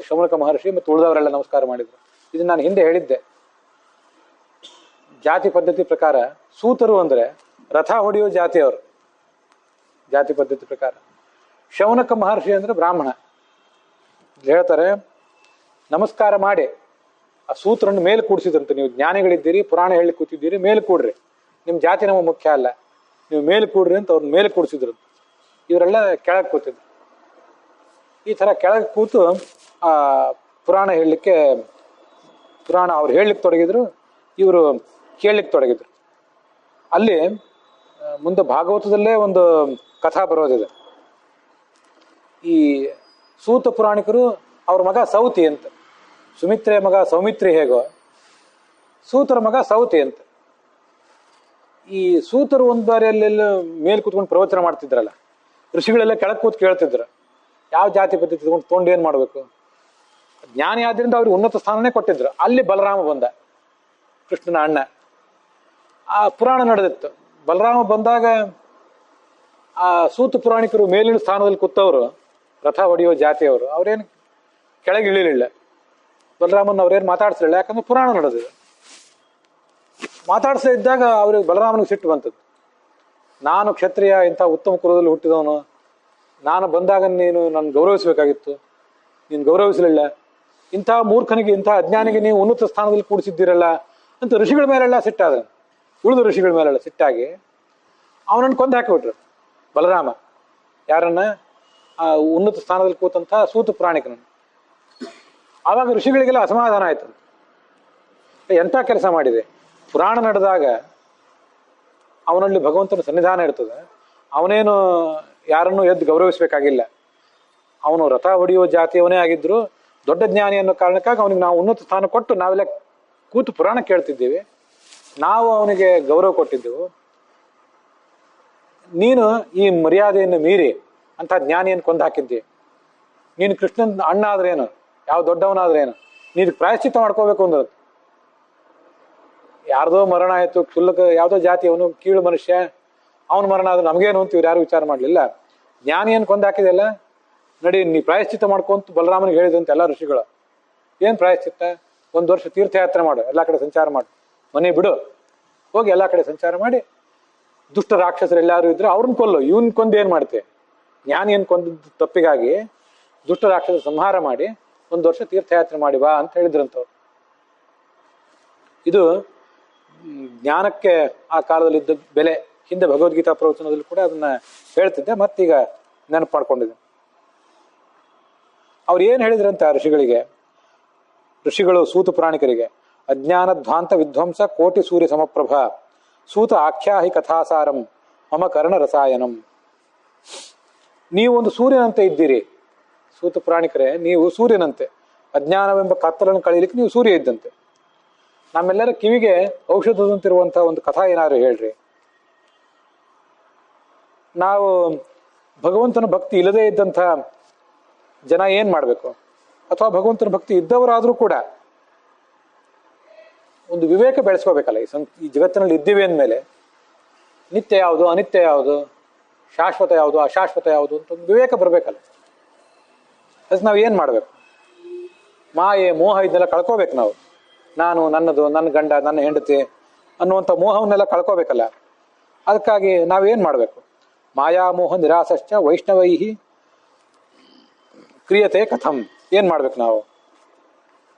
ಶೌನಕ ಮಹರ್ಷಿ ಮತ್ತು ಉಳಿದವರೆಲ್ಲ ನಮಸ್ಕಾರ ಮಾಡಿದರು. ಇದು ನಾನು ಹಿಂದೆ ಹೇಳಿದ್ದೆ. ಜಾತಿ ಪದ್ಧತಿ ಪ್ರಕಾರ ಸೂತರು ಅಂದ್ರೆ ರಥ ಹೊಡೆಯೋ ಜಾತಿಯವರು, ಜಾತಿ ಪದ್ಧತಿ ಪ್ರಕಾರ. ಶೌನಕ ಮಹರ್ಷಿ ಅಂದ್ರೆ ಬ್ರಾಹ್ಮಣ. ಹೇಳ್ತಾರೆ, ನಮಸ್ಕಾರ ಮಾಡಿ ಆ ಸೂತ್ರನ್ನು ಮೇಲೆ ಕೂಡಿಸಿದ್ರಂತೆ. ನೀವು ಜ್ಞಾನಿಗಳಿದ್ದೀರಿ, ಪುರಾಣ ಹೇಳಿ ಕೂತಿದ್ದೀರಿ, ಮೇಲೆ ಕೂಡ್ರಿ, ನಿಮ್ಮ ಜಾತಿ ನಮಗೆ ಮುಖ್ಯ ಅಲ್ಲ, ನೀವು ಮೇಲೆ ಕೂಡ್ರಿ ಅಂತ ಅವ್ರನ್ನ ಮೇಲೆ ಕೂಡಿಸಿದ್ರು. ಇವರೆಲ್ಲ ಕೆಳಗೆ ಕೂತಿದ್ರು. ಈ ತರ ಕೆಳಗೆ ಕೂತು ಆ ಪುರಾಣ ಹೇಳಲಿಕ್ಕೆ, ಪುರಾಣ ಅವ್ರು ಹೇಳಲಿಕ್ಕೆ ತೊಡಗಿದ್ರು, ಇವರು ಕೇಳಲಿಕ್ಕೆ ತೊಡಗಿದ್ರು. ಅಲ್ಲಿ ಮುಂದೆ ಭಾಗವತದಲ್ಲೇ ಒಂದು ಕಥಾ ಬರೋದಿದೆ. ಈ ಸೂತ ಪುರಾಣಿಕರು ಅವ್ರ ಮಗ ಸೌತಿ ಅಂತ, ಸುಮಿತ್ರೆಯ ಮಗ ಸೌಮಿತ್ರಿ ಹೇಗೋ ಸೂತರ ಮಗ ಸೌತಿ ಅಂತ. ಈ ಸೂತರು ಒಂದು ಬಾರಿಯಲ್ಲೆಲ್ಲ ಮೇಲ್ ಕೂತ್ಕೊಂಡು ಪ್ರವಚನ ಮಾಡ್ತಿದ್ರಲ್ಲ, ಋಷಿಗಳೆಲ್ಲ ಕೆಳಗೆ ಕೂತ್ ಕೇಳ್ತಿದ್ರು, ಯಾವ ಜಾತಿ ಪದ್ಧತಿ ತೊಗೊಂಡು ಏನ್ ಮಾಡ್ಬೇಕು. ಜ್ಞಾನಿ ಆದ್ರಿಂದ ಅವ್ರಿಗೆ ಉನ್ನತ ಸ್ಥಾನನೇ ಕೊಟ್ಟಿದ್ರು. ಅಲ್ಲಿ ಬಲರಾಮ ಬಂದ, ಕೃಷ್ಣನ ಅಣ್ಣ. ಆ ಪುರಾಣ ನಡೆದಿತ್ತು. ಬಲರಾಮ ಬಂದಾಗ ಆ ಸೂತ ಪುರಾಣಿಕರು ಮೇಲಿನ ಸ್ಥಾನದಲ್ಲಿ ಕೂತವರು, ರಥ ಹೊಡೆಯೋ ಜಾತಿಯವರು, ಅವ್ರೇನು ಕೆಳಗೆ ಇಳಿಲಿಲ್ಲ. ಬಲರಾಮನ್ ಅವ್ರೇನು ಮಾತಾಡ್ಸಲಿಲ್ಲ, ಯಾಕಂದ್ರೆ ಪುರಾಣ ನಡೆದಿದೆ. ಮಾತಾಡ್ಸೇ ಇದ್ದಾಗ ಅವ್ರಿಗೆ ಬಲರಾಮನಿಗೆ ಸಿಟ್ಟು ಬಂತದ್ದು. ನಾನು ಕ್ಷತ್ರಿಯ, ಇಂಥ ಉತ್ತಮ ಕುಲದಲ್ಲಿ ಹುಟ್ಟಿದವನು, ನಾನು ಬಂದಾಗ ನೀನು ನನ್ನ ಗೌರವಿಸಬೇಕಾಗಿತ್ತು, ನೀನು ಗೌರವಿಸಲಿಲ್ಲ. ಇಂಥ ಮೂರ್ಖನಿಗೆ, ಇಂಥ ಅಜ್ಞಾನಿಗೆ ನೀವು ಉನ್ನತ ಸ್ಥಾನದಲ್ಲಿ ಕೂಡಿಸಿದ್ದೀರಲ್ಲ ಅಂತ ಋಷಿಗಳ ಮೇಲೆಲ್ಲ ಸಿಟ್ಟಾದ. ಉಳಿದ ಋಷಿಗಳ ಮೇಲೆಲ್ಲ ಸಿಟ್ಟಾಗಿ ಅವನನ್ನು ಕೊಂದು ಹಾಕಿಬಿಟ್ರು ಬಲರಾಮ. ಯಾರನ್ನ? ಆ ಉನ್ನತ ಸ್ಥಾನದಲ್ಲಿ ಕೂತಂಥ ಸೂತ ಪುರಾಣಿಕನನ್ನು. ಆವಾಗ ಋಷಿಗಳಿಗೆಲ್ಲ ಅಸಮಾಧಾನ ಆಯ್ತು. ಎಂಥ ಕೆಲಸ ಮಾಡಿದೆ. ಪುರಾಣ ನಡೆದಾಗ ಅವನಲ್ಲಿ ಭಗವಂತನ ಸನ್ನಿಧಾನ ಇರ್ತದೆ, ಅವನೇನು ಯಾರನ್ನೂ ಎದ್ದು ಗೌರವಿಸಬೇಕಾಗಿಲ್ಲ. ಅವನು ರಥ ಹೊಡೆಯುವ ಜಾತಿಯವನೇ ಆಗಿದ್ರು, ದೊಡ್ಡ ಜ್ಞಾನಿ ಅನ್ನೋ ಕಾರಣಕ್ಕಾಗಿ ಅವನಿಗೆ ನಾವು ಉನ್ನತ ಸ್ಥಾನ ಕೊಟ್ಟು ನಾವೆಲ್ಲ ಕೂತು ಪುರಾಣ ಕೇಳ್ತಿದ್ದೀವಿ, ನಾವು ಅವನಿಗೆ ಗೌರವ ಕೊಟ್ಟಿದ್ದೆವು. ನೀನು ಈ ಮರ್ಯಾದೆಯನ್ನು ಮೀರಿ ಅಂತ ಜ್ಞಾನಿಯನ್ನು ಕೊಂದು ಹಾಕಿದ್ದಿ. ನೀನು ಕೃಷ್ಣನ್ ಅಣ್ಣ ಆದ್ರೇನು, ಯಾವ ದೊಡ್ಡವನಾದ್ರೇನು, ನೀನು ಪ್ರಾಯಶ್ಚಿತ್ತ ಮಾಡ್ಕೋಬೇಕು ಅಂದ್ರೆ. ಯಾರ್ದೋ ಮರಣ ಆಯ್ತು, ಕ್ಷುಲ್ಲಕ ಯಾವುದೋ ಜಾತಿ, ಅವನು ಕೀಳು ಮನುಷ್ಯ, ಅವನ ಮರಣ ಆದ್ರೆ ನಮಗೇನು ಅಂತ ಇವ್ರು ಯಾರು ವಿಚಾರ ಮಾಡಲಿಲ್ಲ. ಜ್ಞಾನಿಯನ್ನು ಕೊಂದು ಹಾಕಿದೆಲ್ಲ, ನಡಿ ನೀ ಪ್ರಾಯಶ್ಚಿತ್ತ ಮಾಡ್ಕೊಂತ ಬಲರಾಮನಿಗೆ ಹೇಳಿದಂತೆ ಎಲ್ಲ ಋಷಿಗಳು. ಏನ್ ಪ್ರಾಯಶ್ಚಿತ್ತ? 1 ವರ್ಷ ತೀರ್ಥಯಾತ್ರೆ ಮಾಡು, ಎಲ್ಲ ಕಡೆ ಸಂಚಾರ ಮಾಡು, ಮನೆ ಬಿಡು, ಹೋಗಿ ಎಲ್ಲ ಕಡೆ ಸಂಚಾರ ಮಾಡಿ, ದುಷ್ಟ ರಾಕ್ಷಸರು ಎಲ್ಲಾರು ಇದ್ರೆ ಅವ್ರನ್ನ ಕೊಲ್ಲು, ಇವನ್ ಕೊಂದು ಏನ್ ಮಾಡ್ತೆ? ಜ್ಞಾನಿಯನ್ನು ಕೊಂದದ್ದು ತಪ್ಪಿಗಾಗಿ ದುಷ್ಟ ರಾಕ್ಷಸ ಸಂಹಾರ ಮಾಡಿ 1 ವರ್ಷ ತೀರ್ಥಯಾತ್ರೆ ಮಾಡಿ ಬಾ ಅಂತ ಹೇಳಿದ್ರಂತವ್ರು. ಇದು ಜ್ಞಾನಕ್ಕೆ ಆ ಕಾಲದಲ್ಲಿ ಇದ್ದ ಬೆಲೆ. ಹಿಂದೆ ಭಗವದ್ಗೀತಾ ಪ್ರವಚನದಲ್ಲಿ ಕೂಡ ಅದನ್ನ ಹೇಳ್ತಿದ್ದೆ, ಮತ್ತೀಗ ನೆನಪು ಮಾಡ್ಕೊಂಡಿದ್ದೆ. ಅವ್ರು ಏನ್ ಹೇಳಿದ್ರಂತ ಋಷಿಗಳಿಗೆ, ಋಷಿಗಳು ಸೂತ ಪುರಾಣಿಕರಿಗೆ, ಅಜ್ಞಾನ ಧ್ವಾಂತ ವಿಧ್ವಂಸ ಕೋಟಿ ಸೂರ್ಯ ಸಮಪ್ರಭ ಸೂತ ಆಖ್ಯಾಹಿ ಕಥಾಸಾರಂ ಮಮ ಕರ್ಣ ರಸಾಯನಂ. ನೀವು ಒಂದು ಸೂರ್ಯನಂತೆ ಇದ್ದೀರಿ ಸೂತ ಪುರಾಣಿಕರೇ, ನೀವು ಸೂರ್ಯನಂತೆ. ಅಜ್ಞಾನವೆಂಬ ಕತ್ತಲನ್ನು ಕಳೀಲಿಕ್ಕೆ ನೀವು ಸೂರ್ಯ ಇದ್ದಂತೆ. ನಮ್ಮೆಲ್ಲರ ಕಿವಿಗೆ ಔಷಧದಂತಿರುವಂತಹ ಒಂದು ಕಥಾ ಏನಾದ್ರು ಹೇಳ್ರಿ. ನಾವು ಭಗವಂತನ ಭಕ್ತಿ ಇಲ್ಲದೇ ಇದ್ದಂಥ ಜನ ಏನ್ ಮಾಡ್ಬೇಕು? ಅಥವಾ ಭಗವಂತನ ಭಕ್ತಿ ಇದ್ದವರಾದ್ರೂ ಕೂಡ ಒಂದು ವಿವೇಕ ಬೆಳೆಸ್ಕೋಬೇಕಲ್ಲ. ಈ ಜಗತ್ತಿನಲ್ಲಿ ಇದ್ದೀವಿ ಅಂದಮೇಲೆ ನಿತ್ಯ ಯಾವುದು, ಅನಿತ್ಯ ಯಾವುದು, ಶಾಶ್ವತ ಯಾವುದು, ಅಶಾಶ್ವತ ಯಾವುದು ಅಂತ ಒಂದು ವಿವೇಕ ಬರಬೇಕಲ್ಲ. ಅದಕ್ಕೆ ನಾವು ಏನ್ ಮಾಡ್ಬೇಕು? ಮಾಯೆ ಮೋಹ ಇದನ್ನೆಲ್ಲ ಕಳ್ಕೋಬೇಕು ನಾವು. ನಾನು, ನನ್ನದು, ನನ್ನ ಗಂಡ, ನನ್ನ ಹೆಂಡತಿ ಅನ್ನುವಂಥ ಮೋಹವನ್ನೆಲ್ಲ ಕಳ್ಕೋಬೇಕಲ್ಲ. ಅದಕ್ಕಾಗಿ ನಾವೇನ್ ಮಾಡ್ಬೇಕು? ಮಾಯಾಮೋಹ ನಿರಾಸಶ್ಚ ವೈಷ್ಣವೈಹಿ ಕ್ರಿಯತೆ ಕಥಂ. ಏನ್ ಮಾಡ್ಬೇಕು ನಾವು?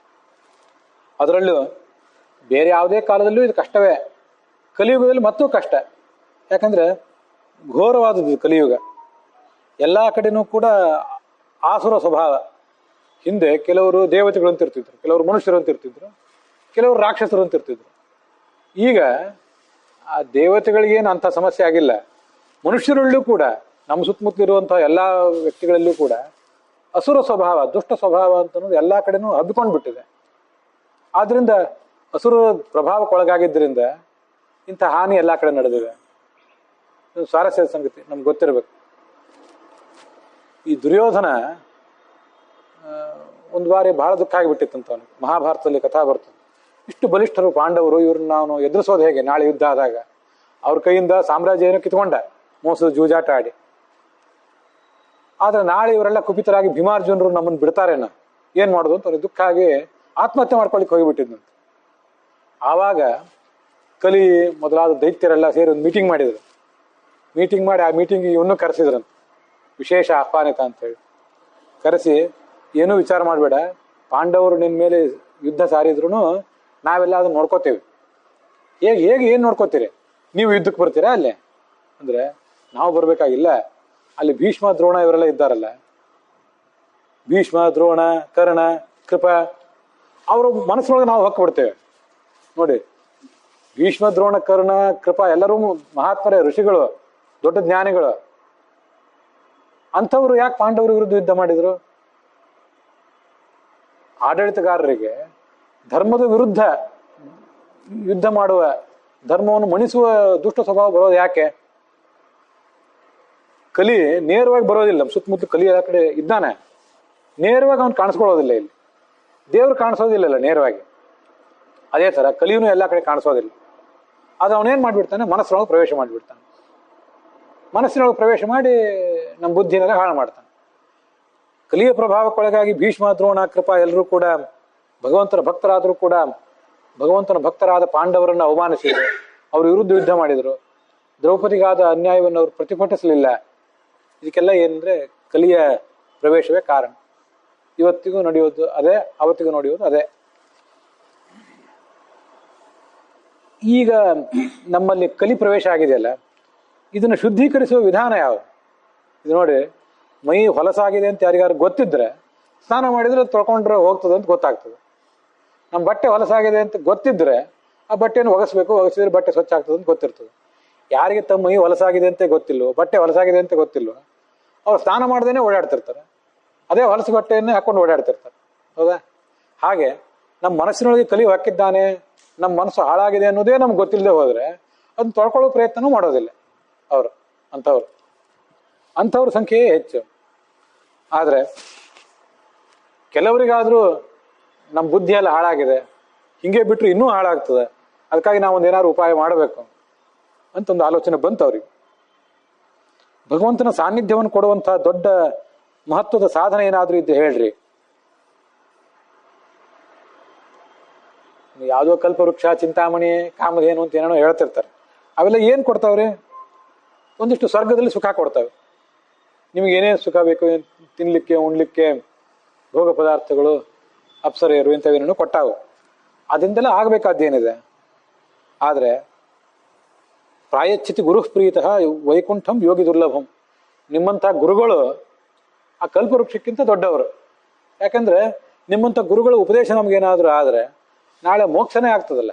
ಅದರಲ್ಲೂ ಬೇರೆ ಯಾವುದೇ ಕಾಲದಲ್ಲೂ ಇದು ಕಷ್ಟವೇ, ಕಲಿಯುಗದಲ್ಲಿ ಮತ್ತೂ ಕಷ್ಟ. ಯಾಕಂದ್ರೆ ಘೋರವಾದದ್ದು ಕಲಿಯುಗ. ಎಲ್ಲ ಕಡೆನೂ ಕೂಡ ಆಸುರ ಸ್ವಭಾವ. ಹಿಂದೆ ಕೆಲವರು ದೇವತೆಗಳು ಅಂತಿರ್ತಿದ್ರು, ಕೆಲವರು ಮನುಷ್ಯರು ಅಂತಿರ್ತಿದ್ರು, ಕೆಲವರು ರಾಕ್ಷಸರು ಅಂತಿರ್ತಿದ್ರು. ಈಗ ಆ ದೇವತೆಗಳಿಗೇನು ಅಂಥ ಸಮಸ್ಯೆ ಆಗಿಲ್ಲ. ಮನುಷ್ಯರಲ್ಲೂ ಕೂಡ, ನಮ್ಮ ಸುತ್ತಮುತ್ತಲಿರುವಂತಹ ಎಲ್ಲ ವ್ಯಕ್ತಿಗಳಲ್ಲೂ ಕೂಡ ಅಸುರ ಸ್ವಭಾವ, ದುಷ್ಟ ಸ್ವಭಾವ ಅಂತ ಅನ್ನೋದು ಎಲ್ಲ ಕಡೆನೂ ಹಬ್ಬಿಕೊಂಡು ಬಿಟ್ಟಿದೆ. ಆದ್ರಿಂದ ಅಸುರ ಪ್ರಭಾವಕ್ಕೊಳಗಾಗಿದ್ದರಿಂದ ಇಂಥ ಹಾನಿ ಎಲ್ಲ ಕಡೆ ನಡೆದಿದೆ. ಸ್ವಾರಸ್ಯದ ಸಂಗತಿ ನಮ್ಗೆ ಗೊತ್ತಿರಬೇಕು. ಈ ದುರ್ಯೋಧನ ಒಂದು ಬಾರಿ ಬಹಳ ದುಃಖ ಆಗಿಬಿಟ್ಟಿತ್ತಂತ ಅವನಿಗೆ. ಮಹಾಭಾರತದಲ್ಲಿ ಕಥಾ ಬರ್ತದೆ. ಇಷ್ಟು ಬಲಿಷ್ಠರು ಪಾಂಡವರು, ಇವ್ರನ್ನ ನಾನು ಎದುರಿಸೋದು ಹೇಗೆ ನಾಳೆ ಯುದ್ಧ ಆದಾಗ? ಅವ್ರ ಕೈಯಿಂದ ಸಾಮ್ರಾಜ್ಯ ಏನೋ ಕಿತ್ಕೊಂಡ, ಮೋಸದ ಜೂಜಾಟ ಆಡಿ. ಆದ್ರೆ ನಾಳೆ ಇವರೆಲ್ಲ ಕುಪಿತರಾಗಿ ಭೀಮಾರ್ಜುನರು ನಮ್ಮನ್ನು ಬಿಡ್ತಾರೇನ, ಏನ್ ಮಾಡೋದು ಅಂತ ಅವ್ರಿಗೆ ದುಃಖ ಆಗಿ ಆತ್ಮಹತ್ಯೆ ಮಾಡ್ಕೊಳಿಕ್ ಹೋಗಿಬಿಟ್ಟಿದ್ನಂತೆ. ಆವಾಗ ಕಲಿ ಮೊದಲಾದ ದೈತ್ಯರೆಲ್ಲ ಸೇರಿ ಒಂದು ಮೀಟಿಂಗ್ ಮಾಡಿದ್ರು. ಮೀಟಿಂಗ್ ಮಾಡಿ ಆ ಮೀಟಿಂಗ್ ಇವನ್ನೂ ಕರೆಸಿದ್ರಂತೆ, ವಿಶೇಷ ಆಹ್ವಾನಿತ ಅಂತ ಹೇಳಿ ಕರೆಸಿ, ಏನೂ ವಿಚಾರ ಮಾಡಬೇಡ, ಪಾಂಡವರು ನಿನ್ನ ಮೇಲೆ ಯುದ್ಧ ಸಾರಿದ್ರು ನಾವೆಲ್ಲ ಅದನ್ನ ನೋಡ್ಕೋತೇವೆ. ಹೇಗೆ ಏನು ನೋಡ್ಕೋತೀರಿ? ನೀವು ಯುದ್ಧಕ್ಕೆ ಬರ್ತೀರಾ ಅಲ್ಲೇ ಅಂದ್ರೆ, ನಾವು ಬರ್ಬೇಕಾಗಿಲ್ಲ, ಅಲ್ಲಿ ಭೀಷ್ಮ ದ್ರೋಣ ಇವರೆಲ್ಲ ಇದ್ದಾರಲ್ಲ, ಭೀಷ್ಮ ದ್ರೋಣ ಕರ್ಣ ಕೃಪ, ಅವ್ರ ಮನಸ್ಸೊಳಗೆ ನಾವು ಹೊಕ್ಬಿಡ್ತೇವೆ ನೋಡಿ. ಭೀಷ್ಮ ದ್ರೋಣ ಕರ್ಣ ಕೃಪ ಎಲ್ಲರೂ ಮಹಾತ್ಮರೇ, ಋಷಿಗಳು, ದೊಡ್ಡ ಜ್ಞಾನಿಗಳು. ಅಂಥವ್ರು ಯಾಕೆ ಪಾಂಡವರ ವಿರುದ್ಧ ಯುದ್ಧ ಮಾಡಿದ್ರು? ಆಡಳಿತಗಾರರಿಗೆ ಧರ್ಮದ ವಿರುದ್ಧ ಯುದ್ಧ ಮಾಡುವ, ಧರ್ಮವನ್ನು ಮಣಿಸುವ ದುಷ್ಟ ಸ್ವಭಾವ ಬರೋದು ಯಾಕೆ? ಕಲಿ ನೇರವಾಗಿ ಬರೋದಿಲ್ಲ, ಸುತ್ತಮುತ್ತ ಕಲಿ ಎಲ್ಲ ಕಡೆ ಇದ್ದಾನೆ, ನೇರವಾಗಿ ಅವ್ನು ಕಾಣಿಸ್ಕೊಳ್ಳೋದಿಲ್ಲ. ಇಲ್ಲಿ ದೇವ್ರು ಕಾಣಿಸೋದಿಲ್ಲಲ್ಲ ನೇರವಾಗಿ, ಅದೇ ಥರ ಕಲಿಯೂ ಎಲ್ಲ ಕಡೆ ಕಾಣಿಸೋದಿಲ್ಲ. ಅದು ಅವನೇನು ಮಾಡಿಬಿಡ್ತಾನೆ, ಮನಸ್ಸಿನೊಳಗೆ ಪ್ರವೇಶ ಮಾಡಿಬಿಡ್ತಾನೆ. ಮನಸ್ಸಿನೊಳಗೆ ಪ್ರವೇಶ ಮಾಡಿ ನಮ್ಮ ಬುದ್ಧಿನೆಲ್ಲ ಹಾಳು ಮಾಡ್ತಾನೆ. ಕಲಿಯ ಪ್ರಭಾವಕ್ಕೊಳಗಾಗಿ ಭೀಷ್ಮ ದ್ರೋಣ ಕೃಪ ಎಲ್ಲರೂ ಕೂಡ ಭಗವಂತನ ಭಕ್ತರಾದರೂ ಕೂಡ ಭಗವಂತನ ಭಕ್ತರಾದ ಪಾಂಡವರನ್ನು ಅವಮಾನಿಸಿದರು, ಅವ್ರ ವಿರುದ್ಧ ಯುದ್ಧ ಮಾಡಿದರು. ದ್ರೌಪದಿಗಾದ ಅನ್ಯಾಯವನ್ನು ಅವರು ಪ್ರತಿಭಟಿಸಲಿಲ್ಲ. ಇದಕ್ಕೆಲ್ಲ ಏನಂದ್ರೆ ಕಲಿಯ ಪ್ರವೇಶವೇ ಕಾರಣ. ಇವತ್ತಿಗೂ ನಡೆಯೋದು ಅದೇ, ಅವತ್ತಿಗೂ ನಡೆಯೋದು ಅದೇ. ಈಗ ನಮ್ಮಲ್ಲಿ ಕಲಿ ಪ್ರವೇಶ ಆಗಿದೆಯಲ್ಲ, ಇದನ್ನು ಶುದ್ಧೀಕರಿಸುವ ವಿಧಾನ ಯಾವುದು? ಇದು ನೋಡಿ, ಮೈ ಹೊಲಸಾಗಿದೆ ಅಂತ ಯಾರಿಗಾರು ಗೊತ್ತಿದ್ರೆ ಸ್ನಾನ ಮಾಡಿದ್ರೆ ತೊಳ್ಕೊಂಡ್ರೆ ಹೋಗ್ತದೆ ಅಂತ ಗೊತ್ತಾಗ್ತದೆ. ನಮ್ಮ ಬಟ್ಟೆ ಹೊಲಸಾಗಿದೆ ಅಂತ ಗೊತ್ತಿದ್ರೆ ಆ ಬಟ್ಟೆಯನ್ನು ಒಗಸ್ಬೇಕು, ಒಗಸಿದ್ರೆ ಬಟ್ಟೆ ಸ್ವಚ್ಛ ಆಗ್ತದೆ ಅಂತ ಗೊತ್ತಿರ್ತದೆ. ಯಾರಿಗೆ ತಮ್ಮ ಮೈ ಹೊಲಸಾಗಿದೆ ಅಂತ ಗೊತ್ತಿಲ್ವೋ, ಬಟ್ಟೆ ಹೊಲಸಾಗಿದೆ ಅಂತ ಗೊತ್ತಿಲ್ವೋ, ಅವ್ರು ಸ್ನಾನ ಮಾಡ್ದೇನೆ ಓಡಾಡ್ತಿರ್ತಾರೆ, ಅದೇ ಹೊಲಸು ಬಟ್ಟೆಯನ್ನೇ ಹಾಕೊಂಡು ಓಡಾಡ್ತಿರ್ತಾರೆ. ಹೌದಾ? ಹಾಗೆ ನಮ್ಮ ಮನಸ್ಸಿನೊಳಗೆ ಕಲಿ ಹಾಕಿದ್ದಾನೆ, ನಮ್ಮ ಮನಸ್ಸು ಹಾಳಾಗಿದೆ ಅನ್ನೋದೇ ನಮ್ಗೆ ಗೊತ್ತಿಲ್ಲದೆ ಹೋದ್ರೆ ಅದನ್ನ ತೊಳ್ಕೊಳ್ಳೋ ಪ್ರಯತ್ನನೂ ಮಾಡೋದಿಲ್ಲ ಅವರು. ಅಂಥವ್ರ ಸಂಖ್ಯೆಯೇ ಹೆಚ್ಚು. ಆದರೆ ಕೆಲವರಿಗಾದ್ರೂ ನಮ್ಮ ಬುದ್ಧಿ ಎಲ್ಲ ಹಾಳಾಗಿದೆ, ಹಿಂಗೆ ಬಿಟ್ಟರು ಇನ್ನೂ ಹಾಳಾಗ್ತದೆ, ಅದಕ್ಕಾಗಿ ನಾವು ಒಂದೇನಾದ್ರು ಉಪಾಯ ಮಾಡಬೇಕು ಅಂತ ಒಂದು ಆಲೋಚನೆ ಬಂತು ಅವ್ರಿಗೆ. ಭಗವಂತನ ಸಾನ್ನಿಧ್ಯವನ್ನು ಕೊಡುವಂತಹ ದೊಡ್ಡ ಮಹತ್ವದ ಸಾಧನೆ ಏನಾದ್ರೂ ಇದ್ದು ಹೇಳ್ರಿ. ಯಾವುದೋ ಕಲ್ಪವೃಕ್ಷ, ಚಿಂತಾಮಣಿ, ಕಾಮಧೇನು ಅಂತ ಏನೇನೋ ಹೇಳ್ತಿರ್ತಾರೆ. ಅವೆಲ್ಲ ಏನು ಕೊಡ್ತಾವ್ರಿ? ಒಂದಿಷ್ಟು ಸ್ವರ್ಗದಲ್ಲಿ ಸುಖ ಕೊಡ್ತವೆ. ನಿಮ್ಗೆ ಏನೇನು ಸುಖ ಬೇಕು, ತಿನ್ಲಿಕ್ಕೆ ಉಣ್ಲಿಕ್ಕೆ ಭೋಗ ಪದಾರ್ಥಗಳು, ಅಪ್ಸರೆಯರು ಇಂಥವೇನೇನು ಕೊಟ್ಟಾವು. ಅದರಿಂದೆಲ್ಲ ಆಗಬೇಕಾದ್ದೇನಿದೆ. ಆದರೆ ಪ್ರಾಯಚ್ಛಿತಿ ಗುರು ಪ್ರೀತಃ ವೈಕುಂಠಂ ಯೋಗಿ ದುರ್ಲಭಂ. ನಿಮ್ಮಂಥ ಗುರುಗಳು ಆ ಕಲ್ಪವೃಕ್ಷಕ್ಕಿಂತ ದೊಡ್ಡವರು. ಯಾಕಂದ್ರೆ ನಿಮ್ಮಂಥ ಗುರುಗಳ ಉಪದೇಶ ನಮಗೇನಾದರೂ ಆದರೆ ನಾಳೆ ಮೋಕ್ಷನೇ ಆಗ್ತದಲ್ಲ.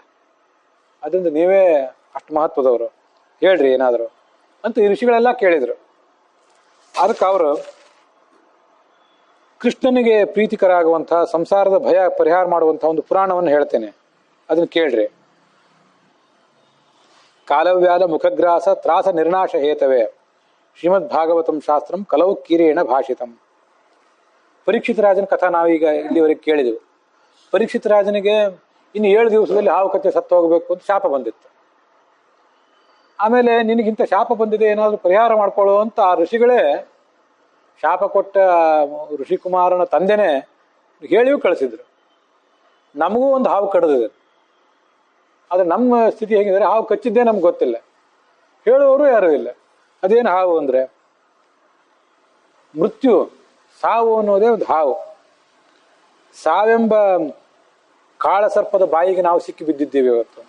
ಅದರಿಂದ ನೀವೇ ಅಷ್ಟು ಮಹತ್ವದವರು, ಹೇಳ್ರಿ ಏನಾದರೂ ಅಂತ ಈ ಋಷಿಗಳೆಲ್ಲ ಕೇಳಿದರು. ಅದಕ್ಕೆ ಅವರು ಕೃಷ್ಣನಿಗೆ ಪ್ರೀತಿಕರ ಆಗುವಂತಹ, ಸಂಸಾರದ ಭಯ ಪರಿಹಾರ ಮಾಡುವಂತಹ ಒಂದು ಪುರಾಣವನ್ನು ಹೇಳ್ತೇನೆ, ಅದನ್ನು ಕೇಳ್ರಿ. ಕಾಲವ್ಯಾಲ ಮುಖಗ್ರಾಸ ತ್ರಾಸ ನಿರ್ನಾಶ ಹೇತವೇ ಶ್ರೀಮದ್ ಭಾಗವತಂ ಶಾಸ್ತ್ರಂ ಕಲವು ಕಿರೇಣ ಭಾಷಿತಂ. ಪರೀಕ್ಷಿತ ರಾಜನ ಕಥಾ ನಾವೀಗ ಇಲ್ಲಿವರೆಗೆ ಕೇಳಿದೆವು. ಪರೀಕ್ಷಿತ ರಾಜನಿಗೆ ಇನ್ನು 7 ದಿವಸದಲ್ಲಿ ಹಾವು ಕಚ್ಚೆ ಸತ್ತು ಹೋಗಬೇಕು ಅಂತ ಶಾಪ ಬಂದಿತ್ತು. ಆಮೇಲೆ ನಿನಗಿಂತ ಶಾಪ ಬಂದಿದೆ, ಏನಾದರೂ ಪರಿಹಾರ ಮಾಡ್ಕೊಳ್ಳೋ ಅಂತ ಆ ಋಷಿಗಳೇ, ಶಾಪ ಕೊಟ್ಟ ಋಷಿಕುಮಾರನ ತಂದೆನೇ ಹೇಳಿಯೂ ಕಳಿಸಿದ್ರು. ನಮಗೂ ಒಂದು ಹಾವು ಕಡಿದಿದೆ, ಆದರೆ ನಮ್ಮ ಸ್ಥಿತಿ ಹೇಗಿದ್ರೆ ಹಾವು ಕಚ್ಚಿದ್ದೇ ನಮ್ಗೆ ಗೊತ್ತಿಲ್ಲ, ಹೇಳುವವರು ಯಾರೂ ಇಲ್ಲ. ಅದೇನು ಹಾವು ಅಂದರೆ ಮೃತ್ಯು, ಸಾವು ಅನ್ನೋದೇ ಒಂದು ಹಾವು. ಸಾವೆಂಬ ಕಾಳಸರ್ಪದ ಬಾಯಿಗೆ ನಾವು ಸಿಕ್ಕಿ ಬಿದ್ದಿದ್ದೀವಿ ಇವತ್ತು.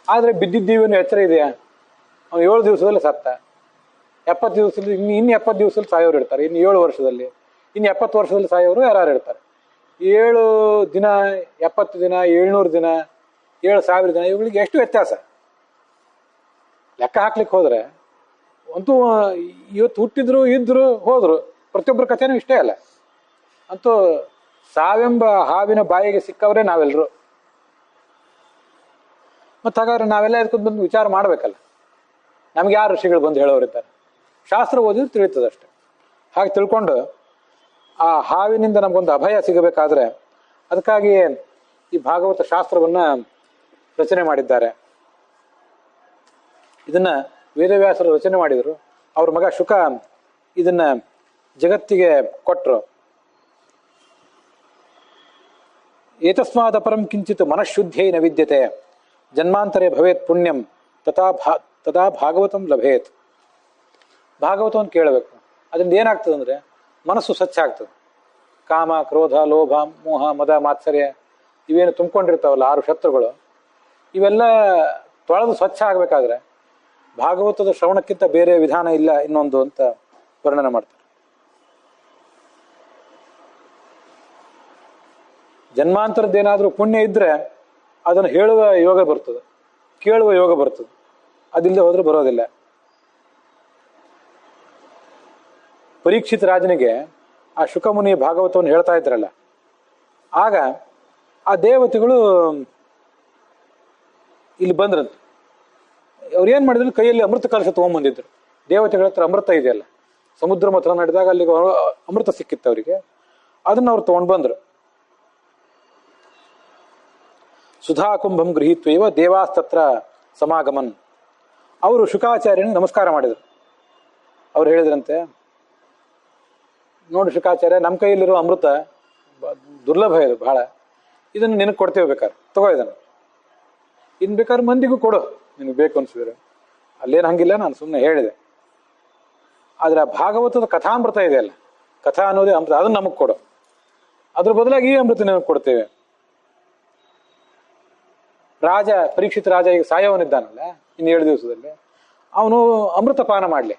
ಆದರೆ ಬಿದ್ದಿದ್ದೀವಿ ಅನ್ನೋ ಎಚ್ಚರ ಇದೆಯಾ? ಅವನು 7 ದಿವಸದಲ್ಲಿ ಸತ್ತ. 70 ದಿವಸದಲ್ಲಿ ಇನ್ನು 70 ದಿವಸದಲ್ಲಿ ಸಾಯೋರು ಇರ್ತಾರೆ. ಇನ್ನು 7 ವರ್ಷದಲ್ಲಿ, ಇನ್ನು 70 ವರ್ಷದಲ್ಲಿ ಸಾಯೋರು ಯಾರು ಇರ್ತಾರೆ. 7 ದಿನ, 70 ದಿನ, 700 ದಿನ, 7,000 ದಿನ, ಇವುಗಳಿಗೆ ಎಷ್ಟು ವ್ಯತ್ಯಾಸ ಲೆಕ್ಕ ಹಾಕ್ಲಿಕ್ಕೆ ಹೋದ್ರೆ. ಅಂತೂ ಇವತ್ತು ಹುಟ್ಟಿದ್ರು, ಇದ್ರು, ಹೋದ್ರು, ಪ್ರತಿಯೊಬ್ಬರ ಕಥೆನೂ ಇಷ್ಟೇ ಅಲ್ಲ. ಅಂತೂ ಸಾವೆಂಬ ಹಾವಿನ ಬಾಯಿಗೆ ಸಿಕ್ಕವರೇ ನಾವೆಲ್ಲರೂ. ಮತ್ತು ಹಾಗಾದ್ರೆ ನಾವೆಲ್ಲ ಇದಕ್ಕೆ ಬಂದು ವಿಚಾರ ಮಾಡ್ಬೇಕಲ್ಲ. ನಮ್ಗೆ ಯಾರು ಋಷಿಗಳು ಬಂದು ಹೇಳೋರಿದ್ದಾರೆ? ಶಾಸ್ತ್ರ ಓದಿದ್ರೆ ತಿಳಿತದಷ್ಟೆ. ಹಾಗೆ ತಿಳ್ಕೊಂಡು ಆ ಹಾವಿನಿಂದ ನಮಗೊಂದು ಅಭಯ ಸಿಗಬೇಕಾದ್ರೆ, ಅದಕ್ಕಾಗಿ ಈ ಭಾಗವತ ಶಾಸ್ತ್ರವನ್ನ ರಚನೆ ಮಾಡಿದ್ದಾರೆ. ಇದನ್ನ ವೇದವ್ಯಾಸರು ರಚನೆ ಮಾಡಿದರು. ಅವ್ರ ಮಗ ಶುಕ ಇದನ್ನ ಜಗತ್ತಿಗೆ ಕೊಟ್ಟರು. ಏತಸ್ಮಾದ ಪರಂ ಕಿಂಚಿತ್ ಮನಃಶುದ್ಧೈ ನ ವಿದ್ಯತೆ ಜನ್ಮಾಂತರೇ ಭವೇತ್ ಪುಣ್ಯಂ ತದಾ ಭಾಗವತಂ ಲಭೇತ್. ಭಾಗವತವನ್ನು ಕೇಳಬೇಕು. ಅದರಿಂದ ಏನಾಗ್ತದೆ ಅಂದರೆ ಮನಸ್ಸು ಸ್ವಚ್ಛ ಆಗ್ತದೆ. ಕಾಮ, ಕ್ರೋಧ, ಲೋಭ, ಮೋಹ, ಮದ, ಮಾತ್ಸರ್ಯ ಇವೇನು ತುಂಬಿಕೊಂಡಿರ್ತಾವಲ್ಲ 6 ಶತ್ರುಗಳು, ಇವೆಲ್ಲ ತೊಳೆದು ಸ್ವಚ್ಛ ಆಗಬೇಕಾದ್ರೆ ಭಾಗವತದ ಶ್ರವಣಕ್ಕಿಂತ ಬೇರೆ ವಿಧಾನ ಇಲ್ಲ ಇನ್ನೊಂದು ಅಂತ ವರ್ಣನೆ ಮಾಡ್ತಾರೆ. ಜನ್ಮಾಂತರದ್ದೇನಾದರೂ ಪುಣ್ಯ ಇದ್ರೆ ಅದನ್ನು ಹೇಳುವ ಯೋಗ ಬರ್ತದೆ, ಕೇಳುವ ಯೋಗ ಬರ್ತದೆ. ಅದಿಲ್ಲದೆ ಹೋದ್ರೆ ಬರೋದಿಲ್ಲ. ಪರೀಕ್ಷಿತ ರಾಜನಿಗೆ ಆ ಶುಕಮುನಿ ಭಾಗವತವನ್ನು ಹೇಳ್ತಾ ಇದ್ರಲ್ಲ, ಆಗ ಆ ದೇವತೆಗಳು ಇಲ್ಲಿ ಬಂದ್ರಂತೆ. ಅವ್ರು ಏನ್ ಮಾಡಿದ್ರು, ಕೈಯಲ್ಲಿ ಅಮೃತ ಕಲಶ ತಗೊಂಡ್ಬಂದಿದ್ರು. ದೇವತೆಗಳ ಹತ್ರ ಅಮೃತ ಇದೆಯಲ್ಲ, ಸಮುದ್ರ ಮಥನ ನಡೆದಾಗ ಅಲ್ಲಿಗೆ ಅಮೃತ ಸಿಕ್ಕಿತ್ತು ಅವರಿಗೆ. ಅದನ್ನ ಅವ್ರು ತಗೊಂಡು ಬಂದ್ರು. ಸುಧಾಕುಂಭಂ ಗೃಹೀತ್ವೈವ ದೇವಾಸ್ತತ್ರ ಸಮಾಗಮನ್. ಅವರು ಶುಕಾಚಾರ್ಯನಿಗೆ ನಮಸ್ಕಾರ ಮಾಡಿದರು. ಅವ್ರು ಹೇಳಿದ್ರಂತೆ, ನೋಡು ಶುಕಾಚಾರ್ಯ, ನಮ್ಮ ಕೈಯಲ್ಲಿರೋ ಅಮೃತ ದುರ್ಲಭ ಇದು ಬಹಳ. ಇದನ್ನು ನಿನಗೆ ಕೊಡ್ತೇವೆ, ಬೇಕಾದ್ರೆ ತಗೋ ಇದನ್ನು. ಇನ್ನು ಬೇಕಾದ್ರೆ ಮಂದಿಗೂ ಕೊಡು ನಿನಗೆ ಬೇಕು ಅನ್ಸಿದ್ರೆ. ಅಲ್ಲೇನು ಹಂಗಿಲ್ಲ, ನಾನು ಸುಮ್ಮನೆ ಹೇಳಿದೆ. ಆದ್ರೆ ಭಾಗವತದ ಕಥಾಮೃತ ಇದೆಯಲ್ಲ, ಕಥಾ ಅನ್ನೋದೇ ಅಮೃತ, ಅದನ್ನು ನಮಗೆ ಕೊಡು. ಅದ್ರ ಬದಲಾಗಿ ಈ ಅಮೃತ ನಿನಗೆ ಕೊಡ್ತೇವೆ. ರಾಜ ಪರೀಕ್ಷಿತ ರಾಜ ಈಗ ಸಾಯವನಿದ್ದಾನಲ್ಲ, ಇನ್ನು 7 ದಿವಸದಲ್ಲಿ ಅವನು ಅಮೃತ ಪಾನ ಮಾಡಲಿ.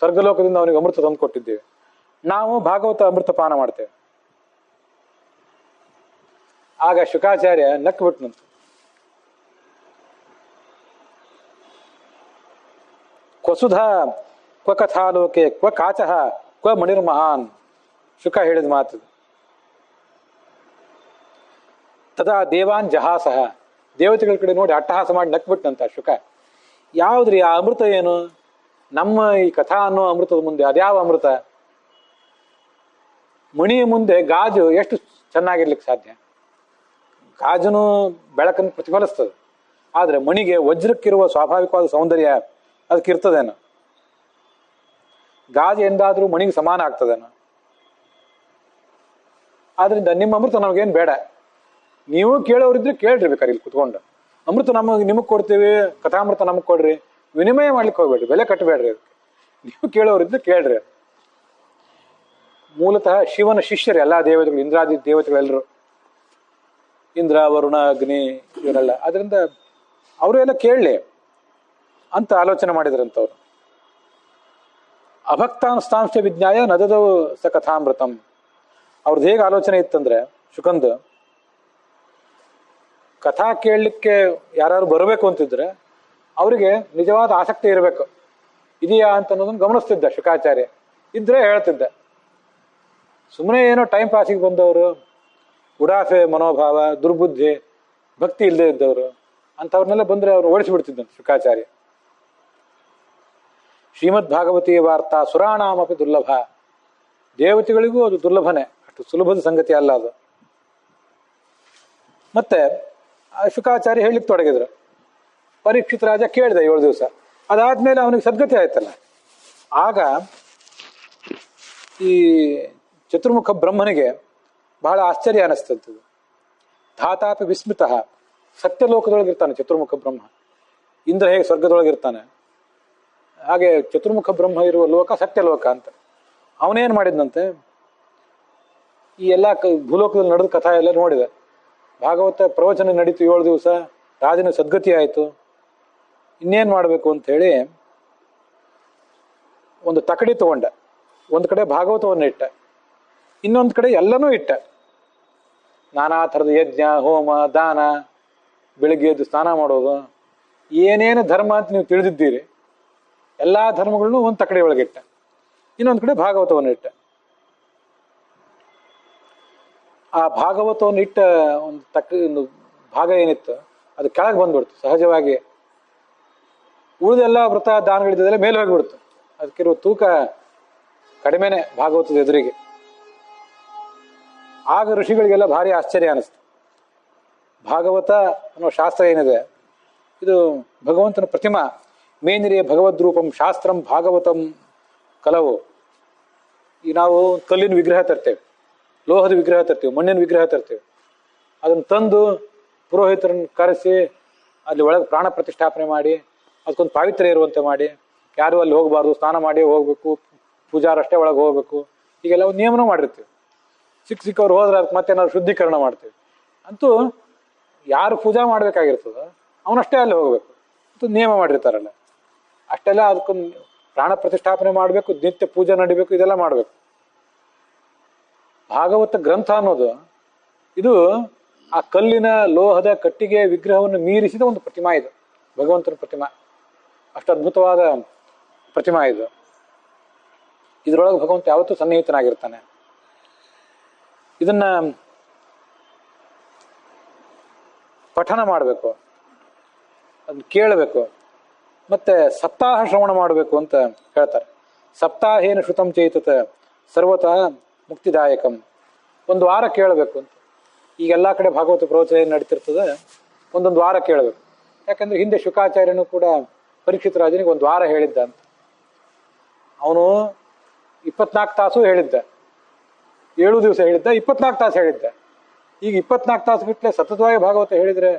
ಸ್ವರ್ಗಲೋಕದಿಂದ ಅವನಿಗೆ ಅಮೃತ ತಂದು ಕೊಟ್ಟಿದ್ದೇವೆ, ನಾವು ಭಾಗವತ ಅಮೃತ ಪಾನ ಮಾಡ್ತೇವೆ. ಆಗ ಶುಕಾಚಾರ್ಯ ನಕ್ಕು ಬಿಟ್ನಂತ. ಕ್ವಸುಧ ಕ್ವ ಕಥಾಲೋಕೆ ಕ್ವ ಕಾಚಃ ಕ್ವ ಮಣಿರ್ಮಹಾನ್. ಶುಕ ಹೇಳಿದ ಮಾತು. ತದಾ ದೇವಾನ್ ಜಹಾಸಃ. ದೇವತೆಗಳ ಕಡೆ ನೋಡಿ ಅಟ್ಟಹಾಸ ಮಾಡಿ ನಕ್ಬಿಟ್ನಂತ ಶುಕ. ಯಾವ್ದ್ರಿ ಆ ಅಮೃತ ಏನು? ನಮ್ಮ ಈ ಕಥಾ ಅನ್ನೋ ಅಮೃತದ ಮುಂದೆ ಅದ್ಯಾವ ಅಮೃತ? ಮಣಿಯ ಮುಂದೆ ಗಾಜು ಎಷ್ಟು ಚೆನ್ನಾಗಿರ್ಲಿಕ್ಕೆ ಸಾಧ್ಯ? ಗಾಜುನು ಬೆಳಕನ್ನು ಪ್ರತಿಫಲಿಸ್ತದೆ. ಆದ್ರೆ ಮಣಿಗೆ ವಜ್ರಕ್ಕಿರುವ ಸ್ವಾಭಾವಿಕವಾದ ಸೌಂದರ್ಯ ಅದಕ್ಕಿರ್ತದೇನು? ಗಾಜು ಎಂದಾದ್ರೂ ಮಣಿಗೆ ಸಮಾನ ಆಗ್ತದೇನು? ಆದ್ರಿಂದ ನಿಮ್ಮ ಅಮೃತ ನಮಗೇನು ಬೇಡ. ನೀವು ಕೇಳೋರಿದ್ರೆ ಕೇಳ್ರಿ, ಬೇಕಾದ್ರೆ ಇಲ್ಲಿ ಕುತ್ಕೊಂಡು. ಅಮೃತ ನಿಮಗೆ ಕೊಡ್ತೀವಿ, ಕಥಾಮೃತ ನಮಗೆ ಕೊಡ್ರಿ, ವಿನಿಮಯ ಮಾಡ್ಲಿಕ್ಕೆ ಹೋಗ್ಬೇಡ್ರಿ, ಬೆಲೆ ಕಟ್ಟಬೇಡ್ರಿ. ಅದಕ್ಕೆ ನೀವು ಕೇಳೋರಿದ್ರೆ ಕೇಳ್ರಿ. ಮೂಲತಃ ಶಿವನ ಶಿಷ್ಯರು ಎಲ್ಲಾ ದೇವತೆಗಳು, ಇಂದ್ರಾದಿ ದೇವತೆಗಳೆಲ್ಲರೂ, ಇಂದ್ರ, ವರುಣ, ಅಗ್ನಿ ಇವರೆಲ್ಲ. ಅದರಿಂದ ಅವರು ಎಲ್ಲ ಕೇಳಲಿ ಅಂತ ಆಲೋಚನೆ ಮಾಡಿದ್ರಂತವ್ರು. ಅಭಕ್ತಾನುಷ್ಠಾಂಶ ವಿಜ್ಞಾಯ ನದದವು ಸ ಕಥಾಮೃತಂ. ಅವ್ರದ್ದು ಹೇಗೆ ಆಲೋಚನೆ ಇತ್ತಂದ್ರೆ, ಶುಕಂದು ಕಥಾ ಕೇಳಲಿಕ್ಕೆ ಯಾರು ಬರಬೇಕು ಅಂತಿದ್ರೆ ಅವರಿಗೆ ನಿಜವಾದ ಆಸಕ್ತಿ ಇರಬೇಕು, ಇದೆಯಾ ಅಂತ ಅನ್ನೋದನ್ನು ಗಮನಿಸ್ತಿದ್ದ ಶುಕಾಚಾರ್ಯ. ಇದ್ರೆ ಹೇಳ್ತಿದ್ದ. ಸುಮ್ಮನೆ ಏನೋ ಟೈಮ್ ಪಾಸಿಗೆ ಬಂದವರು, ಉಡಾಫೆ ಮನೋಭಾವ, ದುರ್ಬುದ್ಧಿ, ಭಕ್ತಿ ಇಲ್ಲದೆ ಇದ್ದವರು ಅಂಥವ್ರನ್ನೆಲ್ಲ ಬಂದ್ರೆ ಅವ್ರು ಓಡಿಸಿಬಿಡ್ತಿದ್ದಂತೆ ಶುಕಾಚಾರ್ಯ. ಶ್ರೀಮದ್ ಭಾಗವತೀಯ ವಾರ್ತಾ ಸುರಾಣಾಮಪಿ ದುರ್ಲಭ. ದೇವತೆಗಳಿಗೂ ಅದು ದುರ್ಲಭನೇ, ಅಷ್ಟು ಸುಲಭದ ಸಂಗತಿ ಅಲ್ಲ ಅದು. ಮತ್ತೆ ಶುಕಾಚಾರ್ಯ ಹೇಳಿಕ್ ತೊಡಗಿದ್ರು. ಪರೀಕ್ಷಿತ ರಾಜ ಕೇಳಿದ 7 ದಿವಸ. ಅದಾದ್ಮೇಲೆ ಅವನಿಗೆ ಸದ್ಗತಿ ಆಯ್ತಲ್ಲ. ಆಗ ಈ ಚತುರ್ಮುಖ ಬ್ರಹ್ಮನಿಗೆ ಬಹಳ ಆಶ್ಚರ್ಯ ಅನಿಸ್ತಂಥದ್ದು. ಧಾತಾಪಿ ವಿಸ್ಮಿತ. ಸತ್ಯಲೋಕದೊಳಗಿರ್ತಾನೆ ಚತುರ್ಮುಖ ಬ್ರಹ್ಮ. ಇಂದ್ರ ಹೇಗೆ ಸ್ವರ್ಗದೊಳಗಿರ್ತಾನೆ, ಹಾಗೆ ಚತುರ್ಮುಖ ಬ್ರಹ್ಮ ಇರುವ ಲೋಕ ಸತ್ಯಲೋಕ ಅಂತ. ಅವನೇನ್ ಮಾಡಿದ್ನಂತೆ, ಈ ಎಲ್ಲ ಭೂಲೋಕದಲ್ಲಿ ನಡೆದ ಕಥಾ ಎಲ್ಲ ನೋಡಿದ. ಭಾಗವತ ಪ್ರವಚನ ನಡೀತು 7 ದಿವಸ, ರಾಜನ ಸದ್ಗತಿ ಆಯಿತು. ಇನ್ನೇನ್ ಮಾಡಬೇಕು ಅಂತ ಹೇಳಿ ಒಂದು ತಕಡಿ ತಗೊಂಡ. ಒಂದು ಕಡೆ ಭಾಗವತವನ್ನು ಇಟ್ಟ, ಇನ್ನೊಂದು ಕಡೆ ಎಲ್ಲನೂ ಇಟ್ಟ. ನಾನಾ ಥರದ ಯಜ್ಞ, ಹೋಮ, ದಾನ, ಬೆಳಿಗ್ಗೆ ಎದ್ದು ಸ್ನಾನ ಮಾಡೋದು, ಏನೇನು ಧರ್ಮ ಅಂತ ನೀವು ತಿಳಿದಿದ್ದೀರಿ ಎಲ್ಲಾ ಧರ್ಮಗಳನ್ನು ಒಂದು ತಕಡಿ ಒಳಗಿಟ್ಟ. ಇನ್ನೊಂದು ಕಡೆ ಭಾಗವತವನ್ನು ಇಟ್ಟ. ಆ ಭಾಗವತವನ್ನು ಇಟ್ಟ ಒಂದು ಭಾಗ ಏನಿತ್ತು ಅದು ಕೆಳಗೆ ಬಂದ್ಬಿಡ್ತು ಸಹಜವಾಗಿ. ಉಳಿದೆಲ್ಲ ವ್ರತ ದಾನಗಳಿದ್ದೆಲ್ಲ ಮೇಲೆ ಹೋಗಿಬಿಡ್ತು. ಅದಕ್ಕಿರುವ ತೂಕ ಕಡಿಮೆನೆ ಭಾಗವತದ ಎದುರಿಗೆ. ಆಗ ಋಷಿಗಳಿಗೆಲ್ಲ ಭಾರಿ ಆಶ್ಚರ್ಯ ಅನಿಸ್ತು. ಭಾಗವತ ಅನ್ನೋ ಶಾಸ್ತ್ರ ಏನಿದೆ ಇದು ಭಗವಂತನ ಪ್ರತಿಮಾ. ಮೇನಿರಿಯ ಭಗವದ್ರೂಪಂ ಶಾಸ್ತ್ರಂ ಭಾಗವತಂ ಕಲವು. ಈ ನಾವು ಕಲ್ಲಿನ ವಿಗ್ರಹ ತರ್ತೇವೆ, ಲೋಹದ ವಿಗ್ರಹ ತರ್ತೇವೆ, ಮಣ್ಣಿನ ವಿಗ್ರಹ ತರ್ತೇವೆ. ಅದನ್ನು ತಂದು ಪುರೋಹಿತರನ್ನು ಕರೆಸಿ ಅಲ್ಲಿ ಒಳಗೆ ಪ್ರಾಣ ಪ್ರತಿಷ್ಠಾಪನೆ ಮಾಡಿ ಅದಕ್ಕೊಂದು ಪಾವಿತ್ರ್ಯ ಇರುವಂತೆ ಮಾಡಿ, ಯಾರು ಅಲ್ಲಿ ಹೋಗಬಾರ್ದು, ಸ್ನಾನ ಮಾಡಿ ಹೋಗ್ಬೇಕು, ಪೂಜಾರಷ್ಟೇ ಒಳಗೆ ಹೋಗ್ಬೇಕು, ಹೀಗೆಲ್ಲ ಒಂದು ನಿಯಮನೂ ಮಾಡಿರ್ತೀವಿ. ಸಿಕ್ಕವ್ರು ಹೋದ್ರೆ ಅದಕ್ಕೆ ಮತ್ತೇನಾದ್ರು ಶುದ್ಧೀಕರಣ ಮಾಡ್ತೀವಿ. ಅಂತೂ ಯಾರು ಪೂಜಾ ಮಾಡ್ಬೇಕಾಗಿರ್ತದ ಅವನಷ್ಟೇ ಅಲ್ಲಿ ಹೋಗ್ಬೇಕು ಅಂತ ನಿಯಮ ಮಾಡಿರ್ತಾರಲ್ಲ. ಅಷ್ಟೆಲ್ಲ ಅದಕ್ಕೊಂದು ಪ್ರಾಣ ಪ್ರತಿಷ್ಠಾಪನೆ ಮಾಡಬೇಕು, ನಿತ್ಯ ಪೂಜೆ ನಡಿಬೇಕು, ಇದೆಲ್ಲ ಮಾಡಬೇಕು. ಭಾಗವತ ಗ್ರಂಥ ಅನ್ನೋದು ಇದು ಆ ಕಲ್ಲಿನ ಲೋಹದ ಕಟ್ಟಿಗೆ ವಿಗ್ರಹವನ್ನು ಮೀರಿಸಿದ ಒಂದು ಪ್ರತಿಮಾ ಇದು, ಭಗವಂತನ ಪ್ರತಿಮಾ. ಅಷ್ಟು ಅದ್ಭುತವಾದ ಪ್ರತಿಮಾ ಇದು. ಇದರೊಳಗೆ ಭಗವಂತ ಯಾವತ್ತೂ ಸನ್ನಿಹಿತನಾಗಿರ್ತಾನೆ. ಇದನ್ನ ಪಠನ ಮಾಡಬೇಕು, ಅದನ್ನ ಕೇಳಬೇಕು, ಮತ್ತೆ ಸಪ್ತಾಹ ಶ್ರವಣ ಮಾಡಬೇಕು ಅಂತ ಹೇಳ್ತಾರೆ. ಸಪ್ತಾಹೇನ ಶ್ರುತಂ ಚೈತತ ಸರ್ವತಃ ಮುಕ್ತಿದಾಯಕಂ. ಒಂದು ವಾರ ಕೇಳಬೇಕು ಅಂತ. ಈಗೆಲ್ಲ ಕಡೆ ಭಾಗವತ ಪ್ರವಚನ ಏನು ನಡೀತಿರ್ತದೆ, ಒಂದೊಂದು ವಾರ ಕೇಳಬೇಕು. ಯಾಕಂದ್ರೆ ಹಿಂದೆ ಶುಕಾಚಾರ್ಯನು ಕೂಡ ಪರೀಕ್ಷಿತ ರಾಜನಿಗೆ ಒಂದು ವಾರ ಹೇಳಿದ್ದ ಅಂತ. ಅವನು 24 ತಾಸು ಹೇಳಿದ್ದ, 7 ದಿವಸ ಹೇಳಿದ್ದ, 24 ತಾಸು ಹೇಳಿದ್ದ. ಈಗ 24 ತಾಸು ಬಿಟ್ಟಲೆ ಸತತವಾಗಿ ಭಾಗವತ ಹೇಳಿದ್ರೆ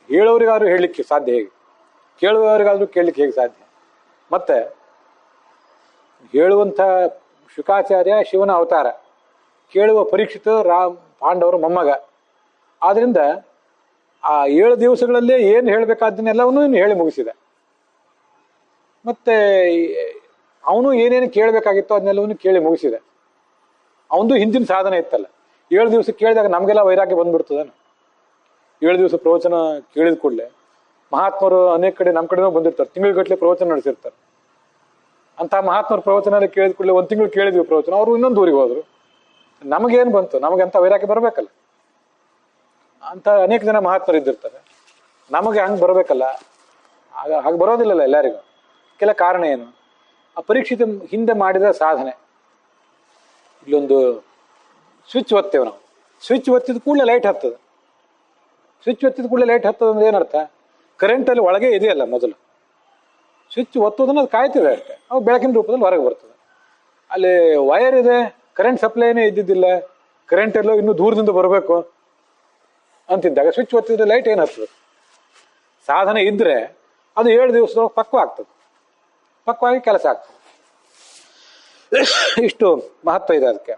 ಹೇಳೋರಿಗಾದ್ರೂ ಹೇಳಲಿಕ್ಕೆ ಸಾಧ್ಯ ಹೇಗೆ? ಕೇಳುವವರಿಗಾದ್ರೂ ಕೇಳಲಿಕ್ಕೆ ಹೇಗೆ ಸಾಧ್ಯ? ಮತ್ತೆ ಹೇಳುವಂಥ ಶುಕಾಚಾರ್ಯ ಶಿವನ ಅವತಾರ, ಕೇಳುವ ಪರೀಕ್ಷಿತ ಪಾಂಡವರ ಮೊಮ್ಮಗ. ಆದ್ರಿಂದ ಆ 7 ದಿವಸಗಳಲ್ಲೇ ಏನು ಹೇಳಬೇಕಾದ್ದನ್ನೆಲ್ಲವನ್ನೂ ಇನ್ನು ಹೇಳಿ ಮುಗಿಸಿದ. ಮತ್ತೆ ಅವನು ಏನೇನು ಕೇಳಬೇಕಾಗಿತ್ತೋ ಅದನ್ನೆಲ್ಲವನ್ನೂ ಕೇಳಿ ಮುಗಿಸಿದ. ಅವನದು ಹಿಂದಿನ ಸಾಧನೆ ಇತ್ತಲ್ಲ. 7 ದಿವಸ ಕೇಳಿದಾಗ ನಮಗೆಲ್ಲ ವೈರಾಗ್ಯ ಬಂದ್ಬಿಡ್ತದೇನು? 7 ದಿವಸ ಪ್ರವಚನ ಕೇಳಿದ ಕೂಡಲೇ ಮಹಾತ್ಮರು ಅನೇಕ ಕಡೆ ನಮ್ಮ ಕಡೆನೂ ಬಂದಿರ್ತಾರೆ, ತಿಂಗಳಗಟ್ಟಲೆ ಪ್ರವಚನ ನಡೆಸಿರ್ತಾರೆ. ಅಂತ ಮಹಾತ್ಮರ ಪ್ರವಚನ ಕೇಳಿದ ಕೂಡಲೇ 1 ತಿಂಗಳು ಕೇಳಿದ್ವಿ ಪ್ರವಚನ, ಅವರು ಇನ್ನೊಂದು ಊರಿಗೆ ಹೋದ್ರು. ನಮಗೇನು ಬಂತು? ನಮಗಂತ ವೈರಾಗ್ಯ ಬರಬೇಕಲ್ಲ. ಅಂತ ಅನೇಕ ಜನ ಮಹಾತ್ಮರು ಇದ್ದಿರ್ತಾರೆ, ನಮಗೆ ಹಂಗೆ ಬರಬೇಕಲ್ಲ. ಹಾಗೆ ಬರೋದಿಲ್ಲಲ್ಲ ಎಲ್ಲರಿಗೂ. ಕೆಲ ಕಾರಣ ಏನು? ಆ ಪರೀಕ್ಷಿತ ಹಿಂದೆ ಮಾಡಿದ ಸಾಧನೆ. ಇಲ್ಲೊಂದು ಸ್ವಿಚ್ ಒತ್ತೇವೆ ನಾವು, ಸ್ವಿಚ್ ಒತ್ತಿದ ಕೂಡಲೇ ಲೈಟ್ ಹತ್ತದ. ಸ್ವಿಚ್ ಒತ್ತಿದ ಕೂಡಲೇ ಲೈಟ್ ಹತ್ತದ ಅಂದ್ರೆ ಏನರ್ಥ? ಕರೆಂಟಲ್ಲಿ ಒಳಗೆ ಇದೆಯಲ್ಲ ಮೊದಲು, ಸ್ವಿಚ್ ಒತ್ತೋದನ್ನ ಅದು ಕಾಯ್ತಿದೆ ಅಷ್ಟೇ, ಅವು ಬೆಳಕಿನ ರೂಪದಲ್ಲಿ ಹೊರಗೆ ಬರ್ತದೆ. ಅಲ್ಲಿ ವೈರ್ ಇದೆ, ಕರೆಂಟ್ ಸಪ್ಲೈನೇ ಇದ್ದಿದ್ದಿಲ್ಲ, ಕರೆಂಟ್ ಎಲ್ಲೋ ಇನ್ನೂ ದೂರದಿಂದ ಬರಬೇಕು ಅಂತಿದ್ದಾಗ ಸ್ವಿಚ್ ಒತ್ತಿದ್ರೆ ಲೈಟ್ ಏನು ಹತ್ತದ? ಸಾಧನೆ ಇದ್ರೆ ಅದು 7 ದಿವಸದೊಳಗೆ ಪಕ್ವ ಆಗ್ತದೆ, ಪಕ್ವಾಗಿ ಕೆಲಸ ಆಗ್ತದೆ. ಇಷ್ಟು ಮಹತ್ವ ಇದೆ ಅದಕ್ಕೆ.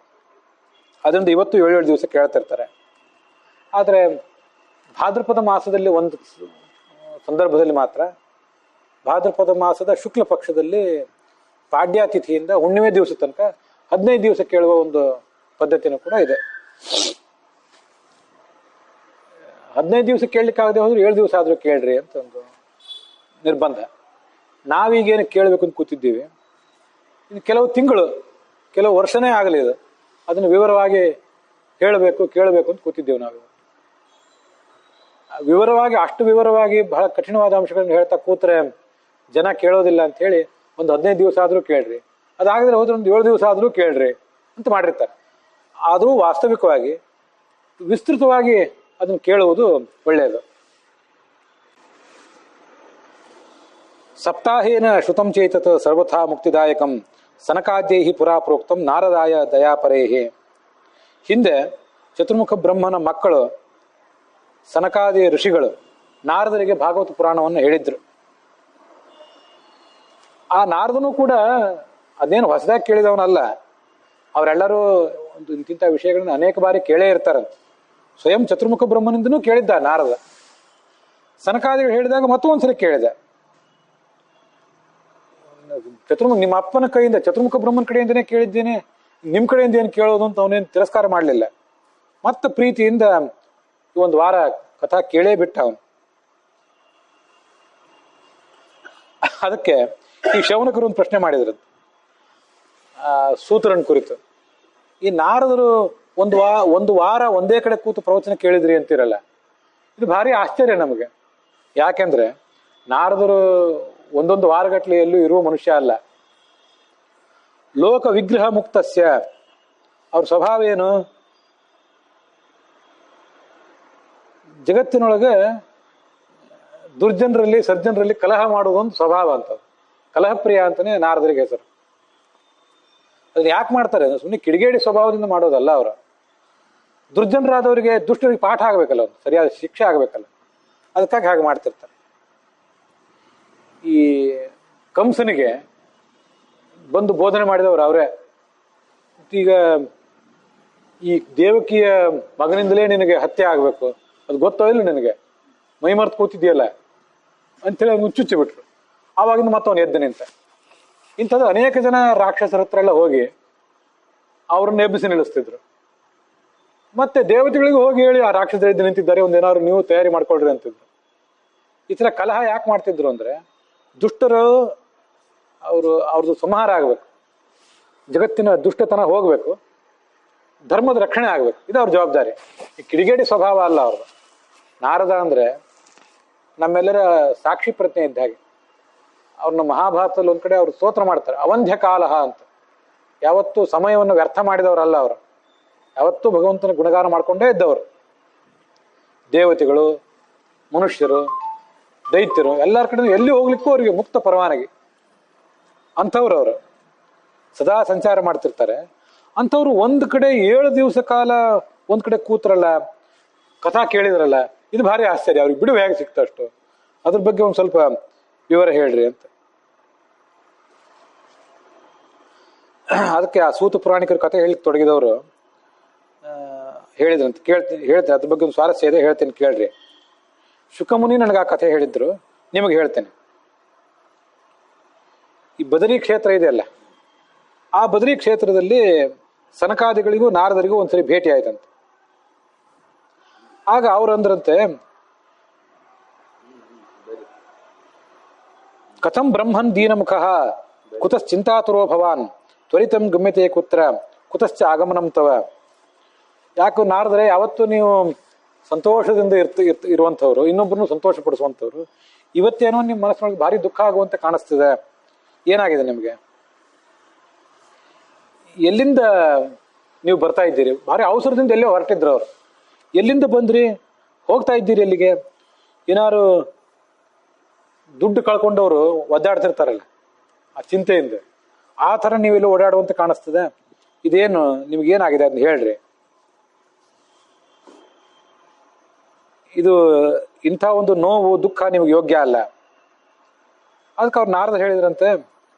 ಅದರಿಂದ ಇವತ್ತು 7 ದಿವಸ ಕೇಳ್ತಿರ್ತಾರೆ. ಆದರೆ ಭಾದ್ರಪದ ಮಾಸದಲ್ಲಿ ಒಂದು ಸಂದರ್ಭದಲ್ಲಿ ಮಾತ್ರ, ಭಾದ್ರಪದ ಮಾಸದ ಶುಕ್ಲ ಪಕ್ಷದಲ್ಲಿ ಪಾಡ್ಯಾತಿಥಿಯಿಂದ ಹುಣ್ಣಿಮೆ ದಿವಸ ತನಕ 15 ದಿವಸ ಕೇಳುವ ಒಂದು ಪದ್ಧತಿನೂ ಕೂಡ ಇದೆ. 15 ದಿವಸ ಕೇಳಲಿಕ್ಕಾಗದೆ ಹೋದ್ರೆ 7 ದಿವಸ ಆದರೂ ಕೇಳ್ರಿ ಅಂತ ಒಂದು ನಿರ್ಬಂಧ. ನಾವೀಗೇನು ಕೇಳಬೇಕು ಅಂತ ಕೂತಿದ್ದೀವಿ, ಇನ್ನು ಕೆಲವು ತಿಂಗಳು, ಕೆಲವು ವರ್ಷನೇ ಆಗಲಿ ಇದು, ಅದನ್ನು ವಿವರವಾಗಿ ಹೇಳಬೇಕು ಕೇಳಬೇಕು ಅಂತ ಕೂತಿದ್ದೇವೆ ನಾವು. ವಿವರವಾಗಿ, ಅಷ್ಟು ವಿವರವಾಗಿ ಬಹಳ ಕಠಿಣವಾದ ಅಂಶಗಳನ್ನು ಹೇಳ್ತಾ ಕೂತ್ರೆ ಜನ ಕೇಳೋದಿಲ್ಲ ಅಂತ ಹೇಳಿ ಒಂದು 15 ದಿವಸ ಆದರೂ ಕೇಳ್ರಿ, ಅದಾಗದ್ರೆ ಹೋದ್ರೆ ಒಂದು 7 ದಿವಸ ಆದರೂ ಕೇಳ್ರಿ ಅಂತ ಮಾಡಿರ್ತಾರೆ. ಆದರೂ ವಾಸ್ತವಿಕವಾಗಿ ವಿಸ್ತೃತವಾಗಿ ಅದನ್ನು ಕೇಳುವುದು ಒಳ್ಳೆಯದು. ಸಪ್ತಾಹೇನ ಶ್ರುತಂ ಚೇತತ್ ಸರ್ವಥಾ ಮುಕ್ತಿದಾಯಕಂ ಸನಕಾದ್ಯೈಹಿ ಪುರಾ ಪ್ರೋಕ್ತಂ ನಾರದಾಯ ದಯಾಪರೇಹಿ. ಹಿಂದೆ ಚತುರ್ಮುಖ ಬ್ರಹ್ಮನ ಮಕ್ಕಳು ಸನಕಾದಿ ಋಷಿಗಳು ನಾರದರಿಗೆ ಭಾಗವತ ಪುರಾಣವನ್ನು ಹೇಳಿದ್ರು. ಆ ನಾರದನು ಕೂಡ ಅದೇನು ಹೊಸದಾಗಿ ಕೇಳಿದವನಲ್ಲ, ಅವರೆಲ್ಲರೂ ಒಂದು ಇಂತಿಂಥ ವಿಷಯಗಳನ್ನ ಅನೇಕ ಬಾರಿ ಕೇಳೇ ಇರ್ತಾರಂತ. ಸ್ವಯಂ ಚತುರ್ಮುಖ ಬ್ರಹ್ಮನಿಂದನೂ ಕೇಳಿದ್ದ ನಾರದ. ಸನಕಾದಿಗಳು ಹೇಳಿದಾಗ ಮತ್ತೊಂದ್ಸರಿ ಕೇಳಿದ. ನಿಮ್ಮ ಅಪ್ಪನ ಕೈಯಿಂದ, ಚತುರ್ಮುಖ ಬ್ರಹ್ಮನ ಕಡೆಯಿಂದನೇ ಕೇಳಿದ್ದೇನೆ, ನಿಮ್ ಕಡೆಯಿಂದ ಏನು ಕೇಳೋದು ಅಂತ ಅವನೇನು ತಿರಸ್ಕಾರ ಮಾಡಲಿಲ್ಲ. ಮತ್ತೆ ಪ್ರೀತಿಯಿಂದ ಒಂದು ವಾರ ಕಥಾ ಕೇಳೇ ಬಿಟ್ಟ ಅವನು. ಅದಕ್ಕೆ ಈ ಶೌನಕರು ಒಂದು ಪ್ರಶ್ನೆ ಮಾಡಿದ್ರು ಸೂತ್ರನ್ ಕುರಿತು. ಈ ನಾರದರು ಒಂದು ವಾರ ಒಂದೇ ಕಡೆ ಕೂತು ಪ್ರವಚನ ಕೇಳಿದ್ರಿ ಅಂತಿರಲ್ಲ, ಇದು ಭಾರಿ ಆಶ್ಚರ್ಯ ನಮಗೆ. ಯಾಕೆಂದ್ರೆ ನಾರದರು ಒಂದೊಂದು ವಾರಗಟ್ಟಲೆ ಎಲ್ಲೂ ಇರುವ ಮನುಷ್ಯ ಅಲ್ಲ. ಲೋಕ ವಿಗ್ರಹ ಮುಕ್ತಸ್ಯ, ಅವ್ರ ಸ್ವಭಾವ ಏನು? ಜಗತ್ತಿನೊಳಗೆ ದುರ್ಜನರಲ್ಲಿ ಸಜ್ಜನರಲ್ಲಿ ಕಲಹ ಮಾಡುವುದೊಂದು ಸ್ವಭಾವ ಅಂತ. ಕಲಹಪ್ರಿಯ ಅಂತಾನೆ ನಾರದರಿಗೆ ಹೆಸರು. ಅದನ್ನ ಯಾಕೆ ಮಾಡ್ತಾರೆ? ಸುಮ್ಮನೆ ಕಿಡಿಗೇಡಿ ಸ್ವಭಾವದಿಂದ ಮಾಡೋದಲ್ಲ. ಅವರು ದುರ್ಜನರಾದವರಿಗೆ, ದುಷ್ಟರಿಗೆ ಪಾಠ ಆಗಬೇಕಲ್ಲ, ಒಂದು ಸರಿಯಾದ ಶಿಕ್ಷೆ ಆಗಬೇಕಲ್ಲ, ಅದಕ್ಕಾಗಿ ಹಾಗೆ ಮಾಡ್ತಿರ್ತಾರೆ. ಈ ಕಂಸನಿಗೆ ಬಂದು ಬೋಧನೆ ಮಾಡಿದವರು ಅವರೇ. ಈಗ ಈ ದೇವಕಿಯ ಮಗನಿಂದಲೇ ನಿನಗೆ ಹತ್ಯೆ ಆಗ್ಬೇಕು, ಅದು ಗೊತ್ತೋ ಇಲ್ಲ ನಿನಗೆ, ಮೈ ಮರ್ತು ಕೂತಿದ್ಯಲ್ಲ ಅಂತೇಳಿ ಅವ್ನು ಚುಚ್ಚಿ ಬಿಟ್ರು. ಆವಾಗಿಂದ ಮತ್ತವನು ಎದ್ದು ನಿಂತ. ಇಂಥದ್ದು ಅನೇಕ ಜನ ರಾಕ್ಷಸರ ಹತ್ರ ಎಲ್ಲ ಹೋಗಿ ಅವ್ರನ್ನ ಎಬ್ಬಿಸಿ ನಿಲ್ಲಿಸ್ತಿದ್ರು. ಮತ್ತೆ ದೇವತೆಗಳಿಗೂ ಹೋಗಿ ಹೇಳಿ, ಆ ರಾಕ್ಷಸರು ಎದ್ದು ನಿಂತಿದ್ದಾರೆ, ಒಂದೇನಾದ್ರು ನೀವು ತಯಾರಿ ಮಾಡ್ಕೊಳ್ರಿ ಅಂತಿದ್ರು. ಈ ತರ ಕಲಹ ಯಾಕೆ ಮಾಡ್ತಿದ್ರು ಅಂದ್ರೆ, ದುಷ್ಟರು ಅವ್ರದ್ದು ಸಂಹಾರ ಆಗ್ಬೇಕು, ಜಗತ್ತಿನ ದುಷ್ಟತನ ಹೋಗ್ಬೇಕು, ಧರ್ಮದ ರಕ್ಷಣೆ ಆಗ್ಬೇಕು, ಇದು ಅವ್ರ ಜವಾಬ್ದಾರಿ. ಈ ಕಿಡಿಗೇಡಿ ಸ್ವಭಾವ ಅಲ್ಲ ಅವ್ರದ್ದು. ನಾರದ ಅಂದ್ರೆ ನಮ್ಮೆಲ್ಲರ ಸಾಕ್ಷಿ ಪ್ರಜ್ಞೆ ಇದ್ದ ಹಾಗೆ. ಅವ್ರನ್ನ ಮಹಾಭಾರತದಲ್ಲಿ ಒಂದ್ ಕಡೆ ಅವ್ರು ಸ್ತೋತ್ರ ಮಾಡ್ತಾರೆ, ಅವಂಧ್ಯ ಕಾಲಹ ಅಂತ. ಯಾವತ್ತೂ ಸಮಯವನ್ನು ವ್ಯರ್ಥ ಮಾಡಿದವರಲ್ಲ ಅವರು, ಯಾವತ್ತೂ ಭಗವಂತನ ಗುಣಗಾನ ಮಾಡ್ಕೊಂಡೇ ಇದ್ದವರು. ದೇವತೆಗಳು, ಮನುಷ್ಯರು, ದೈತ್ಯರು ಎಲ್ಲರ ಕಡೆ ಎಲ್ಲಿ ಹೋಗ್ಲಿಕ್ಕೂ ಅವರಿಗೆ ಮುಕ್ತ ಪರವಾನಗಿ. ಅಂಥವ್ರು ಅವರು ಸದಾ ಸಂಚಾರ ಮಾಡ್ತಿರ್ತಾರೆ. ಅಂಥವ್ರು ಒಂದ್ ಕಡೆ 7 ದಿವಸ ಕಾಲ ಒಂದ್ ಕಡೆ ಕೂತ್ರಲ್ಲ, ಕಥಾ ಕೇಳಿದ್ರಲ್ಲ, ಇದು ಭಾರಿ ಆಶ್ಚರ್ಯ. ಅವ್ರಿಗೆ ಬಿಡುವು ಹೇಗೆ ಸಿಕ್ತ ಅಷ್ಟು? ಅದ್ರ ಬಗ್ಗೆ ಒಂದ್ ಸ್ವಲ್ಪ ವಿವರ ಹೇಳ್ರಿ ಅಂತ. ಅದಕ್ಕೆ ಆ ಸೂತ ಪುರಾಣಿಕರ ಕಥೆ ಹೇಳಿಕ್ ತೊಡಗಿದವರು ಹೇಳಿದ್ರಂತ ಹೇಳ್ತೇನೆ. ಅದ್ರ ಬಗ್ಗೆ ಒಂದು ಸ್ವಾರಸ್ಯ ಇದೆ, ಹೇಳ್ತೇನೆ ಕೇಳ್ರಿ. ಶುಕಮುನಿ ನನಗೆ ಆ ಕಥೆ ಹೇಳಿದ್ರು, ನಿಮಗೆ ಹೇಳ್ತೇನೆ. ಈ ಬದರಿ ಕ್ಷೇತ್ರ ಇದೆಯಲ್ಲ, ಆ ಬದರಿ ಕ್ಷೇತ್ರದಲ್ಲಿ ಸನಕಾದಿಗಳಿಗೂ ನಾರದರಿಗೂ ಒಂದ್ಸರಿ ಭೇಟಿ ಆಯ್ತಂತೆ. ಆಗ ಅವ್ರಂದ್ರಂತೆ, ಕಥಂ ಬ್ರಹ್ಮನ್ ದೀನಮುಖಃ ಕುತಶ್ಚಿಂತಾತುರೋ ಭವಾನ್ ತ್ವರಿತಂ ಗಮ್ಯತೆ ಕುತ್ರ ಕುತಶ್ಚ ಆಗಮನಂ ತವ. ಯಾಕೆ ನಾರದರೆ, ಯಾವತ್ತು ನೀವು ಸಂತೋಷದಿಂದ ಇರುವಂಥವ್ರು, ಇನ್ನೊಬ್ಬರನ್ನು ಸಂತೋಷ ಪಡಿಸುವಂಥವ್ರು, ಇವತ್ತೇನೋ ನಿಮ್ಮ ಮನಸ್ಸಿನೊಳಗೆ ಭಾರಿ ದುಃಖ ಆಗುವಂತೆ ಕಾಣಿಸ್ತಿದೆ, ಏನಾಗಿದೆ ನಿಮಗೆ? ಎಲ್ಲಿಂದ ನೀವು ಬರ್ತಾ ಇದ್ದೀರಿ? ಭಾರಿ ಅವಸರದಿಂದ ಎಲ್ಲೋ ಹೊರಟಿದ್ರು ಅವರು. ಎಲ್ಲಿಂದ ಬಂದ್ರಿ? ಹೋಗ್ತಾ ಇದ್ದೀರಿ ಎಲ್ಲಿಗೆ? ಏನಾರು ದುಡ್ಡು ಕಳ್ಕೊಂಡವರು ಒದ್ದಾಡ್ತಿರ್ತಾರಲ್ಲ ಆ ಚಿಂತೆಯಿಂದ, ಆ ಥರ ನೀವೆಲ್ಲ ಓಡಾಡುವಂತೆ ಕಾಣಿಸ್ತದೆ. ಇದೇನು ನಿಮ್ಗೇನಾಗಿದೆ ಅಂತ ಹೇಳ್ರಿ. ಇದು ಇಂಥ ಒಂದು ನೋವು ದುಃಖ ನಿಮ್ಗೆ ಯೋಗ್ಯ ಅಲ್ಲ. ಅದಕ್ಕೆ ಅವ್ರು ನಾರದ ಹೇಳಿದ್ರಂತೆ,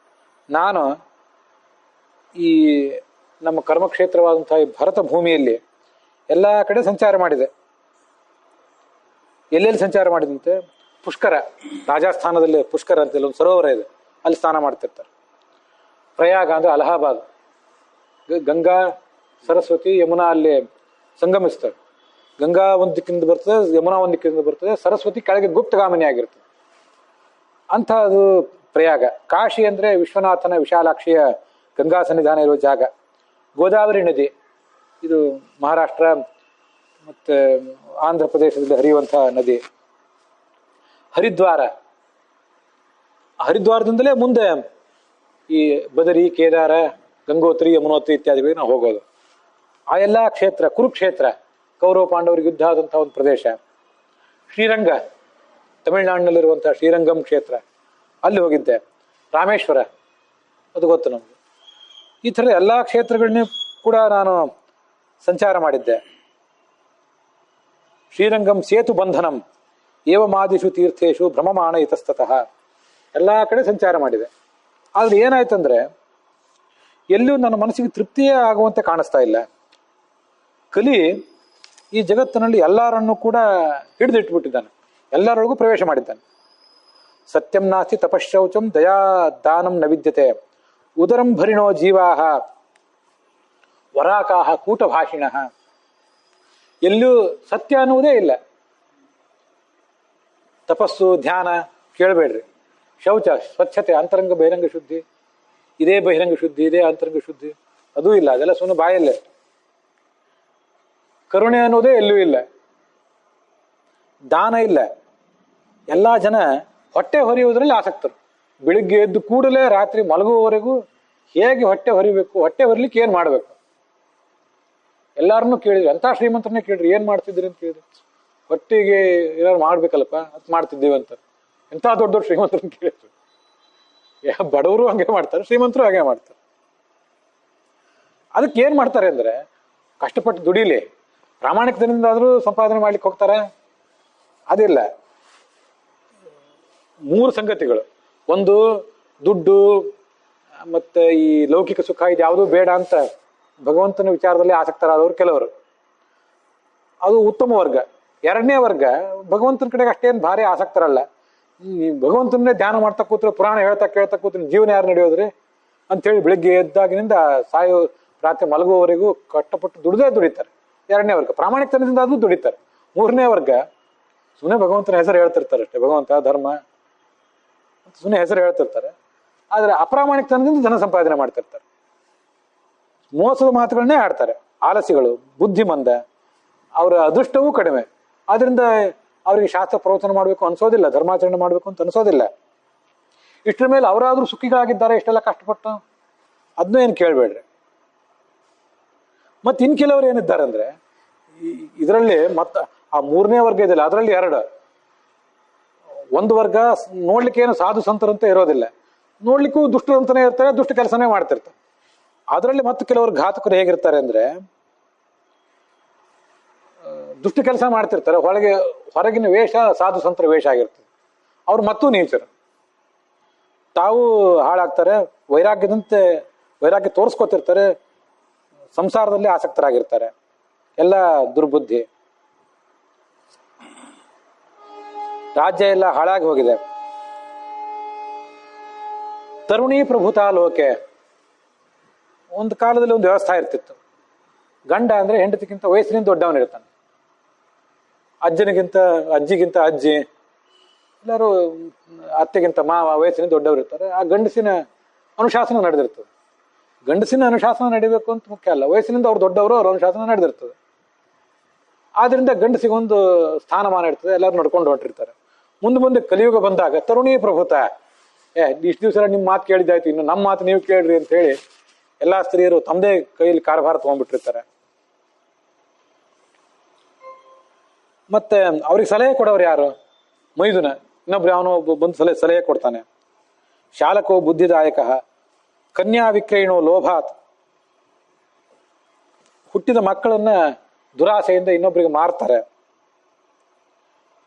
ನಾನು ಈ ನಮ್ಮ ಕರ್ಮಕ್ಷೇತ್ರವಾದಂತಹ ಈ ಭರತ ಭೂಮಿಯಲ್ಲಿ ಎಲ್ಲ ಕಡೆ ಸಂಚಾರ ಮಾಡಿದೆ. ಎಲ್ಲೆಲ್ಲಿ ಸಂಚಾರ ಮಾಡಿದಂತೆ? ಪುಷ್ಕರ, ರಾಜಸ್ಥಾನದಲ್ಲಿ ಪುಷ್ಕರ ಅಂತ ಒಂದು ಸರೋವರ ಇದೆ, ಅಲ್ಲಿ ಸ್ನಾನ ಮಾಡ್ತಿರ್ತಾರೆ. ಪ್ರಯಾಗ ಅಂದ್ರೆ ಅಲಹಾಬಾದ್, ಗಂಗಾ ಸರಸ್ವತಿ ಯಮುನಾ ಅಲ್ಲಿ ಸಂಗಮಿಸ್ತವೆ. ಗಂಗಾ ಒಂದು ದಿಕ್ಕಿಂದ ಬರ್ತದೆ, ಯಮುನಾ ಒಂದು ದಿಕ್ಕಿಂದ ಬರ್ತದೆ, ಸರಸ್ವತಿ ಕೆಳಗೆ ಗುಪ್ತಗಾಮಿನಿ ಆಗಿರ್ತದೆ. ಅಂಥದ್ದು ಪ್ರಯಾಗ. ಕಾಶಿ ಅಂದ್ರೆ ವಿಶ್ವನಾಥನ ವಿಶಾಲಾಕ್ಷಿಯ ಗಂಗಾ ಸನ್ನಿಧಾನ ಇರುವ ಜಾಗ. ಗೋದಾವರಿ ನದಿ, ಇದು ಮಹಾರಾಷ್ಟ್ರ ಮತ್ತೆ ಆಂಧ್ರ ಪ್ರದೇಶದಲ್ಲಿ ಹರಿಯುವಂತಹ ನದಿ. ಹರಿದ್ವಾರ, ಹರಿದ್ವಾರದಿಂದಲೇ ಮುಂದೆ ಈ ಬದರಿ, ಕೇದಾರ, ಗಂಗೋತ್ರಿ, ಯಮುನೋತ್ರಿ ಇತ್ಯಾದಿಗಳಿಗೆ ನಾವು ಹೋಗೋದು. ಆ ಎಲ್ಲ ಕ್ಷೇತ್ರ, ಕುರುಕ್ಷೇತ್ರ, ಕೌರವ ಪಾಂಡವರಿಗೆ ಯುದ್ಧ ಆದಂತಹ ಒಂದು ಪ್ರದೇಶ. ಶ್ರೀರಂಗ, ತಮಿಳುನಾಡಿನಲ್ಲಿರುವಂತಹ ಶ್ರೀರಂಗಂ ಕ್ಷೇತ್ರ, ಅಲ್ಲಿ ಹೋಗಿದ್ದೆ. ರಾಮೇಶ್ವರ, ಅದು ಗೊತ್ತು ನಮ್ಗೆ. ಈ ಥರದ ಎಲ್ಲ ಕ್ಷೇತ್ರಗಳನ್ನೇ ಕೂಡ ನಾನು ಸಂಚಾರ ಮಾಡಿದ್ದೆ. ಶ್ರೀರಂಗಂ ಸೇತು ಬಂಧನಂ ಏವಮಾದಿಷು ತೀರ್ಥೇಶು ಭ್ರಮಮಾಣ ಇತಸ್ತತಃ, ಎಲ್ಲ ಕಡೆ ಸಂಚಾರ ಮಾಡಿದೆ. ಆದ್ರೆ ಏನಾಯ್ತಂದ್ರೆ, ಎಲ್ಲಿಯೂ ನನ್ನ ಮನಸ್ಸಿಗೆ ತೃಪ್ತಿಯೇ ಆಗುವಂತೆ ಕಾಣಿಸ್ತಾ ಇಲ್ಲ. ಕಲಿ ಈ ಜಗತ್ತಿನಲ್ಲಿ ಎಲ್ಲರನ್ನೂ ಕೂಡ ಹಿಡಿದಿಟ್ಬಿಟ್ಟಿದ್ದಾನೆ, ಎಲ್ಲರೊಳಗೂ ಪ್ರವೇಶ ಮಾಡಿದ್ದಾನೆ. ಸತ್ಯಂ ನಾಸ್ತಿ ತಪಶೌಚಂ ದಯಾ ದಾನಂ ನ ವಿದ್ಯತೆ ಉದರಂ ಭರಿಣೋ ಜೀವಾಹ ವರಾಕಾಹ ಕೂಟಭಾಷಿಣಃ. ಎಲ್ಲೂ ಸತ್ಯ ಅನ್ನುವುದೇ ಇಲ್ಲ. ತಪಸ್ಸು, ಧ್ಯಾನ ಕೇಳಬೇಡ್ರಿ. ಶೌಚ, ಸ್ವಚ್ಛತೆ, ಅಂತರಂಗ ಬಹಿರಂಗ ಶುದ್ಧಿ, ಇದೇ ಬಹಿರಂಗ ಶುದ್ಧಿ, ಇದೇ ಅಂತರಂಗ ಶುದ್ಧಿ, ಅದೂ ಇಲ್ಲ. ಅದೆಲ್ಲ ಸುಮ್ಮನೆ ಬಾಯಲ್ಲೇ. ಕರುಣೆ ಅನ್ನೋದೇ ಎಲ್ಲೂ ಇಲ್ಲ. ದಾನ ಇಲ್ಲ. ಎಲ್ಲಾ ಜನ ಹೊಟ್ಟೆ ಹೊರೆಯುವುದರಲ್ಲಿ ಆಸಕ್ತರು. ಬೆಳಿಗ್ಗೆ ಎದ್ದು ಕೂಡಲೇ ರಾತ್ರಿ ಮಲಗುವವರೆಗೂ ಹೇಗೆ ಹೊಟ್ಟೆ ಹೊರಿಬೇಕು, ಹೊಟ್ಟೆ ಹೊರಲಿಕ್ಕೆ ಏನ್ ಮಾಡ್ಬೇಕು, ಎಲ್ಲಾರನ್ನೂ ಕೇಳಿದ್ರಿ. ಅಂತ ಶ್ರೀಮಂತರನ್ನೇ ಕೇಳ್ರಿ, ಏನ್ ಮಾಡ್ತಿದ್ರಿ ಅಂತ ಕೇಳಿದ್ರಿ. ಒಟ್ಟಿಗೆ ಏನಾದ್ರು ಮಾಡ್ಬೇಕಲ್ಲಪ್ಪ ಅಂತ ಮಾಡ್ತಿದ್ದೀವಿ ಅಂತ. ಎಂಥ ದೊಡ್ಡ ದೊಡ್ಡ ಶ್ರೀಮಂತರನ್ನು ಕೇಳಿದ್ರು. ಬಡವರು ಹಂಗೆ ಮಾಡ್ತಾರೆ, ಶ್ರೀಮಂತರು ಹಾಗೆ ಮಾಡ್ತಾರೆ. ಅದಕ್ಕೆ ಏನ್ ಮಾಡ್ತಾರೆ ಅಂದ್ರೆ, ಕಷ್ಟಪಟ್ಟು ದುಡಿಲಿ, ಪ್ರಾಮಾಣಿಕತೆಯಿಂದಾದ್ರೂ ಸಂಪಾದನೆ ಮಾಡ್ಲಿಕ್ಕೆ ಹೋಗ್ತಾರೆ. ಅದಿಲ್ಲ. 3 ಸಂಗತಿಗಳು. ಒಂದು, ದುಡ್ಡು ಮತ್ತೆ ಈ ಲೌಕಿಕ ಸುಖ, ಇದು ಯಾವುದೂ ಬೇಡ ಅಂತ ಭಗವಂತನ ವಿಚಾರದಲ್ಲಿ ಆಸಕ್ತರಾದವರು ಕೆಲವರು, ಅದು ಉತ್ತಮ ವರ್ಗ. 2ನೇ ವರ್ಗ ಭಗವಂತನ ಕಡೆಗೆ ಅಷ್ಟೇನು ಭಾರಿ ಆಸಕ್ತರಲ್ಲ. ಭಗವಂತನೇ ಧ್ಯಾನ ಮಾಡ್ತಾ ಕೂತ್ರೆ, ಪುರಾಣ ಹೇಳ್ತಾ ಕೇಳ್ತಾ ಕೂತ್ರೆ ಜೀವನ ಯಾರು ನಡೆಯೋದ್ರಿ ಅಂತೇಳಿ ಬೆಳಿಗ್ಗೆ ಎದ್ದಾಗಿನಿಂದ ಸಾಯೋ ರಾತ್ರಿ ಮಲಗುವವರೆಗೂ ಕಷ್ಟಪಟ್ಟು ದುಡಿತಾರೆ. 2ನೇ ವರ್ಗ ಪ್ರಾಮಾಣಿಕತನದಿಂದ ಅದು ದುಡಿತಾರೆ. 3ನೇ ವರ್ಗ ಸುಮ್ಮನೆ ಭಗವಂತನ ಹೆಸರು ಹೇಳ್ತಿರ್ತಾರೆ ಅಷ್ಟೇ, ಭಗವಂತ ಧರ್ಮ ಅಂತ ಸುಮ್ಮನೆ ಹೆಸರು ಹೇಳ್ತಿರ್ತಾರೆ. ಆದ್ರೆ ಅಪ್ರಾಮಾಣಿಕತನದಿಂದ ಧನ ಸಂಪಾದನೆ ಮಾಡ್ತಿರ್ತಾರೆ. ಮೋಸದ ಮಾತುಗಳನ್ನೇ ಆಡ್ತಾರೆ. ಆಲಸಿಗಳು, ಬುದ್ಧಿಮಂದ, ಅವರ ಅದೃಷ್ಟವೂ ಕಡಿಮೆ. ಆದ್ರಿಂದ ಅವರಿಗೆ ಶಾಸ್ತ್ರ ಪ್ರವಚನ ಮಾಡಬೇಕು ಅನ್ಸೋದಿಲ್ಲ, ಧರ್ಮಾಚರಣೆ ಮಾಡಬೇಕು ಅಂತ ಅನ್ಸೋದಿಲ್ಲ. ಇಷ್ಟರ ಮೇಲೆ ಅವರಾದ್ರೂ ಸುಖಿಗಳಾಗಿದ್ದಾರೆ ಇಷ್ಟೆಲ್ಲ ಕಷ್ಟಪಟ್ಟು, ಅದನ್ನೂ ಏನು ಕೇಳಬೇಡ್ರಿ. ಮತ್ತೆ ಇನ್ ಕೆಲವರು ಏನಿದ್ದಾರೆ ಅಂದ್ರೆ, ಇದರಲ್ಲಿ ಆ 3ನೇ ವರ್ಗ ಇದೆಯಲ್ಲ, ಅದರಲ್ಲಿ 2. ಒಂದು ವರ್ಗ ನೋಡ್ಲಿಕ್ಕೆ ಏನು ಸಾಧು ಸಂತರಂತ ಇರೋದಿಲ್ಲ, ನೋಡ್ಲಿಕ್ಕೂ ದುಷ್ಟರಂತಾನೆ ಇರ್ತಾರೆ, ದುಷ್ಟ ಕೆಲಸನೇ ಮಾಡ್ತಿರ್ತಾರೆ. ಅದರಲ್ಲಿ ಮತ್ತೆ ಕೆಲವರು ಘಾತಕರು ಹೇಗಿರ್ತಾರೆ ಅಂದ್ರೆ, ದುಷ್ಟ ಕೆಲಸ ಮಾಡ್ತಿರ್ತಾರೆ, ಹೊರಗಿನ ವೇಷ ಸಾಧು ಸಂತರ ವೇಷ ಆಗಿರ್ತದೆ. ಅವ್ರು ಮತ್ತೂ ನೀಚರು, ತಾವು ಹಾಳಾಗ್ತಾರೆ. ವೈರಾಗ್ಯ ತೋರಿಸ್ಕೊತಿರ್ತಾರೆ, ಸಂಸಾರದಲ್ಲಿ ಆಸಕ್ತರಾಗಿರ್ತಾರೆ. ಎಲ್ಲ ದುರ್ಬುದ್ಧಿ. ರಾಜ್ಯ ಎಲ್ಲ ಹಾಳಾಗಿ ಹೋಗಿದೆ. ತರುಣಿ ಪ್ರಭುತಾ ಲೋಕೆ. ಒಂದು ಕಾಲದಲ್ಲಿ ಒಂದು ವ್ಯವಸ್ಥೆ ಇರ್ತಿತ್ತು. ಗಂಡ ಅಂದ್ರೆ ಹೆಂಡತಿಗಿಂತ ವಯಸ್ಸಿನಿಂದ ದೊಡ್ಡವನಿರ್ತಾನೆ. ಅಜ್ಜಿಗಿಂತ ಅಜ್ಜಿ, ಎಲ್ಲರೂ ಅತ್ತೆಗಿಂತ ಮಾವ ವಯಸ್ಸಿನಿಂದ ದೊಡ್ಡವರು ಇರ್ತಾರೆ. ಆ ಗಂಡಸಿನ ಅನುಶಾಸನ ನಡೆದಿರ್ತದೆ. ಗಂಡಸಿನ ಅನುಶಾಸನ ನಡಿಬೇಕು ಅಂತ ಮುಖ್ಯ ಅಲ್ಲ, ವಯಸ್ಸಿನಿಂದ ಅವ್ರು ದೊಡ್ಡವರು, ಅವ್ರ ಅನುಶಾಸನ ನಡೆದಿರ್ತದೆ. ಆದ್ರಿಂದ ಗಂಡಸಿಗೊಂದು ಸ್ಥಾನಮಾನ ಇರ್ತದೆ, ಎಲ್ಲರೂ ನಡ್ಕೊಂಡು ಹೊಂಟಿರ್ತಾರೆ. ಮುಂದೆ ಕಲಿಯುಗ ಬಂದಾಗ ತರುಣಿ ಪ್ರಭುತ, ಇಷ್ಟು ದಿವಸ ನಿಮ್ಮ ಮಾತು ಕೇಳಿದ್ದಾಯ್ತು, ಇನ್ನು ನಮ್ಮ ಮಾತು ನೀವು ಕೇಳ್ರಿ ಅಂತ ಹೇಳಿ ಎಲ್ಲಾ ಸ್ತ್ರೀಯರು ತಮ್ಮದೇ ಕೈಯಲ್ಲಿ ಕಾರ್ಯಭಾರ ತಗೊಂಡ್ಬಿಟ್ಟಿರ್ತಾರೆ. ಮತ್ತೆ ಅವ್ರಿಗೆ ಸಲಹೆ ಕೊಡೋರು ಯಾರು? ಮೈದುನ, ಇನ್ನೊಬ್ರು ಯಾವನೋ ಬಂದು ಸಲಹೆ ಕೊಡ್ತಾನೆ. ಶಾಲಕೋ ಬುದ್ಧಿದಾಯಕ, ಕನ್ಯಾ ವಿಕ್ರಯಣೋ ಲೋಭಾತ್. ಹುಟ್ಟಿದ ಮಕ್ಕಳನ್ನ ದುರಾಸೆಯಿಂದ ಇನ್ನೊಬ್ಬರಿಗೆ ಮಾರ್ತಾರೆ.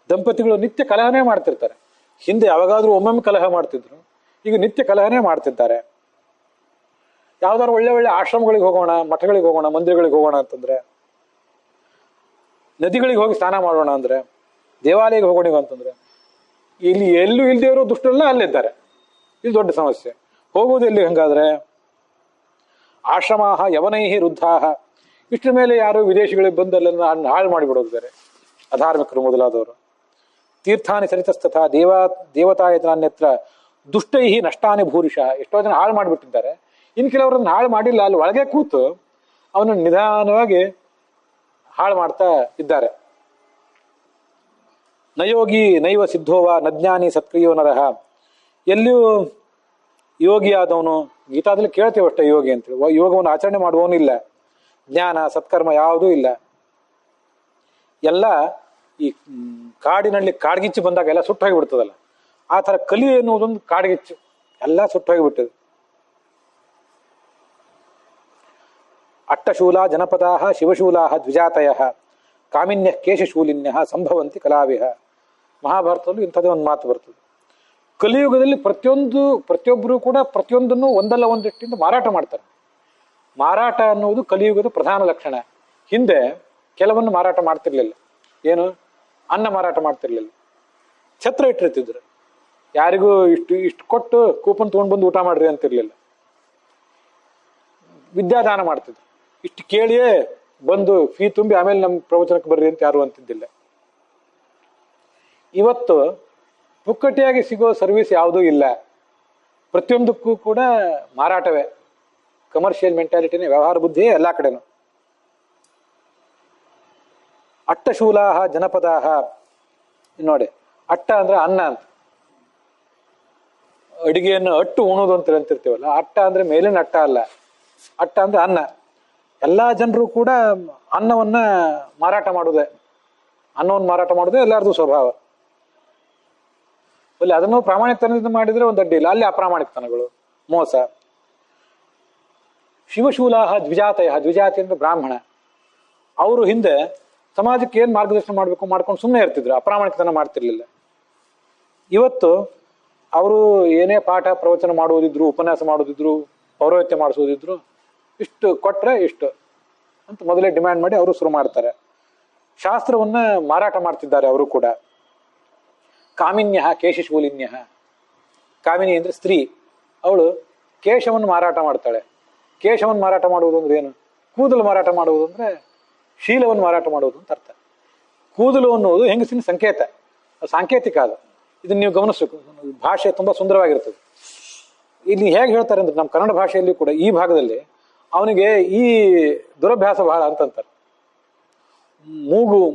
ದಂಪತಿಗಳು ನಿತ್ಯ ಕಲಹನೇ ಮಾಡ್ತಿರ್ತಾರೆ. ಹಿಂದೆ ಯಾವಾಗಾದ್ರೂ ಒಮ್ಮೊಮ್ಮೆ ಕಲಹ ಮಾಡ್ತಿದ್ರು, ಈಗ ನಿತ್ಯ ಕಲಹನೇ ಮಾಡ್ತಿದ್ದಾರೆ. ಯಾವ್ದಾದ್ರು ಒಳ್ಳೆ ಆಶ್ರಮಗಳಿಗೆ ಹೋಗೋಣ, ಮಠಗಳಿಗೆ ಹೋಗೋಣ, ಮಂದಿರಗಳಿಗೆ ಹೋಗೋಣ ಅಂತಂದ್ರೆ, ನದಿಗಳಿಗೆ ಹೋಗಿ ಸ್ನಾನ ಮಾಡೋಣ ಅಂದ್ರೆ, ದೇವಾಲಯಕ್ಕೆ ಹೋಗೋಣ ಅಂತಂದ್ರೆ, ಇಲ್ಲಿ ಎಲ್ಲೂ ಇಲ್ದೇ ಇರೋ ದುಷ್ಟರೆಲ್ಲ ಅಲ್ಲಿದ್ದಾರೆ. ಇದು ದೊಡ್ಡ ಸಮಸ್ಯೆ. ಹೋಗೋದು ಎಲ್ಲಿ ಹಂಗಾದ್ರೆ? ಆಶ್ರಮಾಹ ಯವನೈಹಿ ವೃದ್ಧಾಹ. ಇಷ್ಟರ ಮೇಲೆ ಯಾರು ವಿದೇಶಿಗಳಿಗೆ ಬಂದಲ್ಲ ಹಾಳು ಮಾಡಿಬಿಡೋದು ಬೇರೆ, ಅಧಾರ್ಮಿಕರು ಮೊದಲಾದವರು. ತೀರ್ಥಾನಿ ಸರಿತಸ್ತಥ ದೇವತಾಯತನಾನ್ಯತ್ರ ದುಷ್ಟೈಹಿ ನಷ್ಟಾನಿ ಭೂರಿಷ. ಎಷ್ಟೋ ಜನ ಹಾಳು ಮಾಡಿಬಿಟ್ಟಿದ್ದಾರೆ. ಇನ್ ಕೆಲವರನ್ನ ಹಾಳು ಮಾಡಿಲ್ಲ, ಅಲ್ಲಿ ಒಳಗೆ ಕೂತು ಅವನನ್ನು ನಿಧಾನವಾಗಿ ಹಾಳು ಮಾಡ್ತಾ ಇದ್ದಾರೆ. ನಯೋಗಿ ನೈವ ಸಿದ್ಧೋವ ನಜ್ಞಾನಿ ಸತ್ಕ್ರಿಯೋ ನರಹ. ಎಲ್ಲಿಯೂ ಯೋಗಿ ಆದವನು, ಗೀತಾದಲ್ಲಿ ಕೇಳ್ತೇವೆ ಅಷ್ಟೇ ಯೋಗಿ ಅಂತೇಳಿ, ಯೋಗವನ್ನು ಆಚರಣೆ ಮಾಡುವವನು ಇಲ್ಲ. ಜ್ಞಾನ ಸತ್ಕರ್ಮ ಯಾವುದೂ ಇಲ್ಲ. ಎಲ್ಲ ಈ ಕಾಡಿನಲ್ಲಿ ಕಾಡ್ಗಿಚ್ಚು ಬಂದಾಗ ಎಲ್ಲ ಸುಟ್ಟು ಹೋಗಿಬಿಡ್ತದಲ್ಲ, ಆ ಥರ ಕಲಿ ಎನ್ನುವುದೊಂದು ಕಾಡ್ಗಿಚ್ಚು, ಎಲ್ಲ ಸುಟ್ಟು ಹೋಗಿಬಿಟ್ಟದು. ಅಟ್ಟಶೂಲ ಜನಪದಾ ಶಿವಶೂಲಾ ದ್ವಿಜಾತಯ ಕಾಮಿನ್ಯ ಕೇಶಶೂಲಿನ್ಯ ಸಂಭವಂತಿ ಕಲಾವಿಹ. ಮಹಾಭಾರತದಲ್ಲೂ ಇಂಥದೇ ಒಂದು ಮಾತು ಬರ್ತದೆ. ಕಲಿಯುಗದಲ್ಲಿ ಪ್ರತಿಯೊಬ್ಬರು ಕೂಡ ಪ್ರತಿಯೊಂದನ್ನು ಒಂದಲ್ಲ ಒಂದಿಟ್ಟಿಂದ ಮಾರಾಟ ಮಾಡ್ತಾರೆ. ಮಾರಾಟ ಅನ್ನುವುದು ಕಲಿಯುಗದ ಪ್ರಧಾನ ಲಕ್ಷಣ. ಹಿಂದೆ ಕೆಲವನ್ನು ಮಾರಾಟ ಮಾಡ್ತಿರ್ಲಿಲ್ಲ. ಏನು? ಅನ್ನ ಮಾರಾಟ ಮಾಡ್ತಿರ್ಲಿಲ್ಲ, ಛತ್ರ ಇಟ್ಟಿರ್ತಿದ್ರು. ಯಾರಿಗೂ ಇಷ್ಟು ಕೊಟ್ಟು ಕೂಪನ್ ತಗೊಂಡು ಬಂದು ಊಟ ಮಾಡ್ರಿ ಅಂತಿರ್ಲಿಲ್ಲ. ವಿದ್ಯಾದಾನ ಮಾಡ್ತಿದ್ರು. ಇಷ್ಟು ಕೇಳಿಯೇ ಬಂದು ಫೀ ತುಂಬಿ ಆಮೇಲೆ ನಮ್ಮ ಪ್ರವಚನಕ್ಕೆ ಬರ್ರಿ ಅಂತ ಯಾರು ಅಂತಿದ್ದಿಲ್ಲ. ಇವತ್ತು ಪುಕ್ಕಟಿಯಾಗಿ ಸಿಗೋ ಸರ್ವಿಸ್ ಯಾವುದೂ ಇಲ್ಲ. ಪ್ರತಿಯೊಂದಕ್ಕೂ ಕೂಡ ಮಾರಾಟವೇ. ಕಮರ್ಷಿಯಲ್ ಮೆಂಟಾಲಿಟಿನೇ, ವ್ಯವಹಾರ ಬುದ್ಧಿಯೇ ಎಲ್ಲ ಕಡೆನೂ. ಅಟ್ಟಶೂಲಾಹ ಜನಪದಾಹ. ನೋಡಿ, ಅಟ್ಟ ಅಂದ್ರೆ ಅನ್ನ ಅಂತ. ಅಡಿಗೆಯನ್ನು ಅಟ್ಟು ಉಣೋದು ಅಂತ ಅಂತಿರ್ತೀವಲ್ಲ, ಅಟ್ಟ ಅಂದ್ರೆ ಮೇಲಿನ ಅಟ್ಟ ಅಲ್ಲ, ಅಟ್ಟ ಅಂದ್ರೆ ಅನ್ನ. ಎಲ್ಲಾ ಜನರು ಕೂಡ ಅನ್ನವನ್ನ ಮಾರಾಟ ಮಾಡುವುದೇ. ಅನ್ನವನ್ನು ಮಾರಾಟ ಮಾಡೋದೇ ಎಲ್ಲರದು ಸ್ವಭಾವ. ಅಲ್ಲಿ ಅದನ್ನು ಪ್ರಾಮಾಣಿಕತನದಿಂದ ಮಾಡಿದ್ರೆ ಒಂದು ಅಡ್ಡಿ ಇಲ್ಲ, ಅಲ್ಲಿ ಅಪ್ರಾಮಾಣಿಕತನಗಳು, ಮೋಸ. ಶಿವಶೂಲಾಹ ದ್ವಿಜಾತಯ, ದ್ವಿಜಾತಿ ಅಂದ್ರೆ ಬ್ರಾಹ್ಮಣ, ಅವರು ಹಿಂದೆ ಸಮಾಜಕ್ಕೆ ಏನ್ ಮಾರ್ಗದರ್ಶನ ಮಾಡ್ಬೇಕು ಮಾಡ್ಕೊಂಡು ಸುಮ್ಮನೆ ಇರ್ತಿದ್ರು, ಅಪ್ರಾಮಾಣಿಕತನ ಮಾಡ್ತಿರ್ಲಿಲ್ಲ. ಇವತ್ತು ಅವರು ಏನೇ ಪಾಠ ಪ್ರವಚನ ಮಾಡುವುದಿದ್ರು, ಉಪನ್ಯಾಸ ಮಾಡೋದಿದ್ರು, ಪೌರೋಹಿತ್ಯ ಮಾಡಿಸೋದಿದ್ರು, ಇಷ್ಟು ಕೊಟ್ರೆ ಇಷ್ಟು ಅಂತ ಮೊದಲೇ ಡಿಮ್ಯಾಂಡ್ ಮಾಡಿ ಅವರು ಶುರು ಮಾಡ್ತಾರೆ. ಶಾಸ್ತ್ರವನ್ನ ಮಾರಾಟ ಮಾಡ್ತಿದ್ದಾರೆ ಅವರು ಕೂಡ. ಕಾಮಿನ್ಯ ಕೇಶಶೂಲಿನ್ಯ, ಕಾಮಿನಿ ಅಂದ್ರೆ ಸ್ತ್ರೀ, ಅವಳು ಕೇಶವನ್ನು ಮಾರಾಟ ಮಾಡ್ತಾಳೆ. ಕೇಶವನ್ನು ಮಾರಾಟ ಮಾಡುವುದು ಅಂದ್ರೆ ಏನು? ಕೂದಲು ಮಾರಾಟ ಮಾಡುವುದು ಅಂದ್ರೆ ಶೀಲವನ್ನು ಮಾರಾಟ ಮಾಡುವುದು ಅಂತ ಅರ್ಥ. ಕೂದಲು ಅನ್ನುವುದು ಹೆಂಗಸಿನ ಸಂಕೇತ, ಸಾಂಕೇತಿಕ ಅದು. ಇದನ್ನ ನೀವು ಗಮನಿಸಬೇಕು. ಭಾಷೆ ತುಂಬಾ ಸುಂದರವಾಗಿರ್ತದೆ. ಇಲ್ಲಿ ಹೇಗೆ ಹೇಳ್ತಾರೆ ಅಂದ್ರೆ ನಮ್ಮ ಕನ್ನಡ ಭಾಷೆಯಲ್ಲಿ ಕೂಡ ಈ ಭಾಗದಲ್ಲಿ ಅವನಿಗೆ ಈ ದುರಭ್ಯಾಸ ಬಹಳ ಅಂತಂತಾರೆ.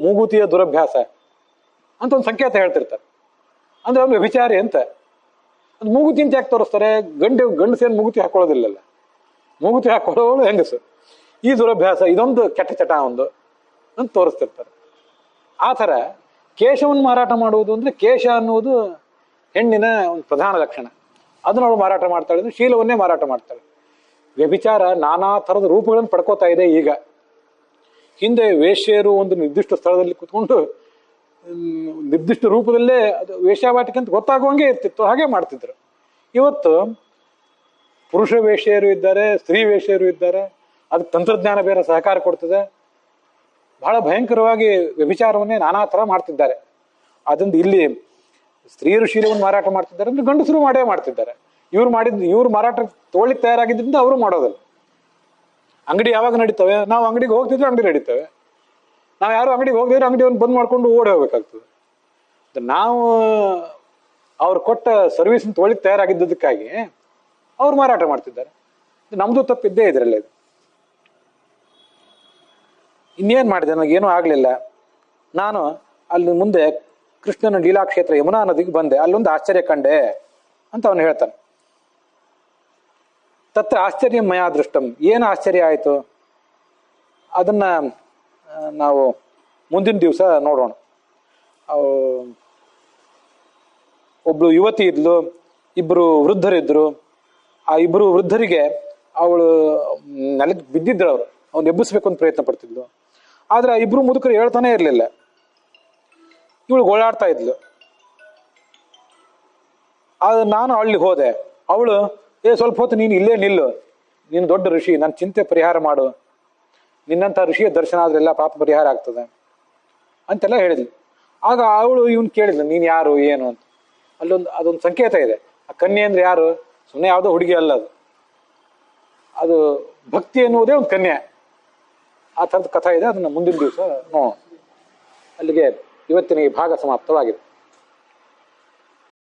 ಮೂಗುತಿಯ ದುರಭ್ಯಾಸ ಅಂತ ಒಂದು ಸಂಕೇತ ಹೇಳ್ತಿರ್ತಾರೆ. ಅಂದ್ರೆ ಅವ್ನು ವ್ಯಭಿಚಾರಿ ಅಂತ. ಅದು ಮೂಗುತಿ ಅಂತ ಯಾಕೆ ತೋರಿಸ್ತಾರೆ? ಗಂಡಸೇನು ಮೂಗುತಿ ಹಾಕೊಳ್ಳೋದಿಲ್ಲಲ್ಲ, ಮೂಗುತಿ ಹಾಕೊಳ್ಳೋಳು ಹೆಂಗಸು. ಈ ದುರಭ್ಯಾಸ ಇದೊಂದು ಕೆಟ್ಟ ಚಟ ಒಂದು ಅಂತ ತೋರಿಸ್ತಿರ್ತಾರೆ. ಆ ಥರ ಕೇಶವನ್ನು ಮಾರಾಟ ಮಾಡುವುದು ಅಂದ್ರೆ, ಕೇಶ ಅನ್ನುವುದು ಹೆಣ್ಣಿನ ಒಂದು ಪ್ರಧಾನ ಲಕ್ಷಣ, ಅದನ್ನ ಅವಳು ಮಾರಾಟ ಮಾಡ್ತಾಳೆ, ಶೀಲವನ್ನೇ ಮಾರಾಟ ಮಾಡ್ತಾಳೆ. ವ್ಯಭಿಚಾರ ನಾನಾ ಥರದ ರೂಪಗಳನ್ನು ಪಡ್ಕೋತಾ ಇದೆ ಈಗ. ಹಿಂದೆ ವೇಶ್ಯರು ಒಂದು ನಿರ್ದಿಷ್ಟ ಸ್ಥಳದಲ್ಲಿ ಕುತ್ಕೊಂಡು ನಿರ್ದಿಷ್ಟ ರೂಪದಲ್ಲೇ ಅದು ವೇಶ್ಯಾವಾಟಿಕೆ ಅಂತ ಗೊತ್ತಾಗುವಂಗೆ ಇರ್ತಿತ್ತು, ಹಾಗೆ ಮಾಡ್ತಿದ್ರು. ಇವತ್ತು ಪುರುಷ ವೇಶ್ಯರು ಇದ್ದಾರೆ, ಸ್ತ್ರೀ ವೇಶ್ಯರು ಇದ್ದಾರೆ. ಅದಕ್ಕೆ ತಂತ್ರಜ್ಞಾನ ಬೇರೆ ಸಹಕಾರ ಕೊಡ್ತದೆ. ಬಹಳ ಭಯಂಕರವಾಗಿ ವ್ಯಭಿಚಾರವನ್ನೇ ನಾನಾ ಥರ ಮಾಡ್ತಿದ್ದಾರೆ. ಅದರಿಂದ ಇಲ್ಲಿ ಸ್ತ್ರೀಯರು ಶೀಲವನ್ನು ಮಾರಾಟ ಮಾಡ್ತಿದ್ದಾರೆ ಅಂದ್ರೆ ಗಂಡಸರು ಮಾಡೇ ಮಾಡ್ತಿದ್ದಾರೆ. ಇವ್ರು ಮಾರಾಟ ತಗೊಳ್ಳಿಕ್ಕೆ ತಯಾರಾಗಿದ್ದರಿಂದ ಅವರು ಮಾಡೋದಲ್ಲ. ಅಂಗಡಿ ಯಾವಾಗ ನಡೀತವೆ? ನಾವು ಅಂಗಡಿಗೆ ಹೋಗ್ತಿದ್ರೆ ಅಂಗಡಿ ನಡೀತವೆ. ನಾವು ಯಾರು ಅಂಗಡಿಗೆ ಹೋಗಿದ್ರೆ ಅಂಗಡಿಯನ್ನು ಬಂದ್ ಮಾಡ್ಕೊಂಡು ಓಡಿ ಹೋಗ್ಬೇಕಾಗ್ತದೆ. ನಾವು ಅವ್ರು ಕೊಟ್ಟ ಸರ್ವಿಸ್ ತಗೊಳ್ಳಿಕ್ಕೆ ತಯಾರಾಗಿದ್ದಕ್ಕಾಗಿ ಅವ್ರು ಮಾರಾಟ ಮಾಡ್ತಿದ್ದಾರೆ. ನಮ್ದು ತಪ್ಪಿದ್ದೇ ಇದರಲ್ಲಿ. ಇನ್ನೇನ್ ಮಾಡಿದೆ? ನನಗೇನೂ ಆಗ್ಲಿಲ್ಲ. ನಾನು ಅಲ್ಲಿ ಮುಂದೆ ಕೃಷ್ಣನ ಲೀಲಾಕ್ಷೇತ್ರ ಯಮುನಾ ನದಿಗೆ ಬಂದೆ. ಅಲ್ಲೊಂದು ಆಶ್ಚರ್ಯ ಕಂಡೆ ಅಂತ ಅವನು ಹೇಳ್ತಾನೆ. ತತ್ರ ಆಶ್ಚರ್ಯ ಮಯಾ ದೃಷ್ಟಂ. ಏನು ಆಶ್ಚರ್ಯ ಆಯಿತು ಅದನ್ನ ನಾವು ಮುಂದಿನ ದಿವಸ ನೋಡೋಣ. ಒಬ್ಳು ಯುವತಿ ಇದ್ಲು, ಇಬ್ರು ವೃದ್ಧರಿದ್ರು. ಆ ಇಬ್ರು ವೃದ್ಧರಿಗೆ ಅವಳು ನೆಲಕ್ಕೆ ಬಿದ್ದಿದ್ರು. ಅವ್ನು ಎಬ್ಬಿಸ್ಬೇಕು ಅಂತ ಪ್ರಯತ್ನ ಪಡ್ತಿದ್ಲು. ಆದ್ರೆ ಆ ಇಬ್ರು ಮುದುಕರು ಹೇಳ್ತಾನೆ ಇರ್ಲಿಲ್ಲ. ಇವಳು ಗೋಳಾಡ್ತಾ ಇದ್ಲು. ನಾನು ಅಲ್ಲಿ ಹೋದೆ. ಅವಳು ಸ್ವಲ್ಪ ಹೊತ್ತು ನೀನು ಇಲ್ಲೇ ನಿಲ್ಲು, ನೀನು ದೊಡ್ಡ ಋಷಿ, ನನ್ನ ಚಿಂತೆ ಪರಿಹಾರ ಮಾಡು, ನಿನ್ನಂತ ಋಷಿಯ ದರ್ಶನ ಆದ್ರೆಲ್ಲ ಪಾಪ ಪರಿಹಾರ ಆಗ್ತದೆ ಅಂತೆಲ್ಲ ಹೇಳಿದ್ಲು. ಆಗ ಅವಳು ಇವನ್ ಕೇಳಿದ್ಲು, ನೀನ್ ಯಾರು ಏನು ಅಂತ. ಅದೊಂದು ಸಂಕೇತ ಇದೆ. ಆ ಕನ್ಯೆ ಅಂದ್ರೆ ಯಾರು? ಸುಮ್ಮನೆ ಯಾವುದೋ ಹುಡುಗಿ ಅಲ್ಲ, ಅದು ಭಕ್ತಿ ಎನ್ನುವುದೇ ಒಂದು ಕನ್ಯೆ. ಆ ಥರದ ಕಥೆ ಇದೆ. ಅದನ್ನ ಮುಂದಿನ ದಿವಸ ಅಲ್ಲಿಗೆ ಇವತ್ತಿನ ಈ ಭಾಗ ಸಮಾಪ್ತವಾಗಿದೆ.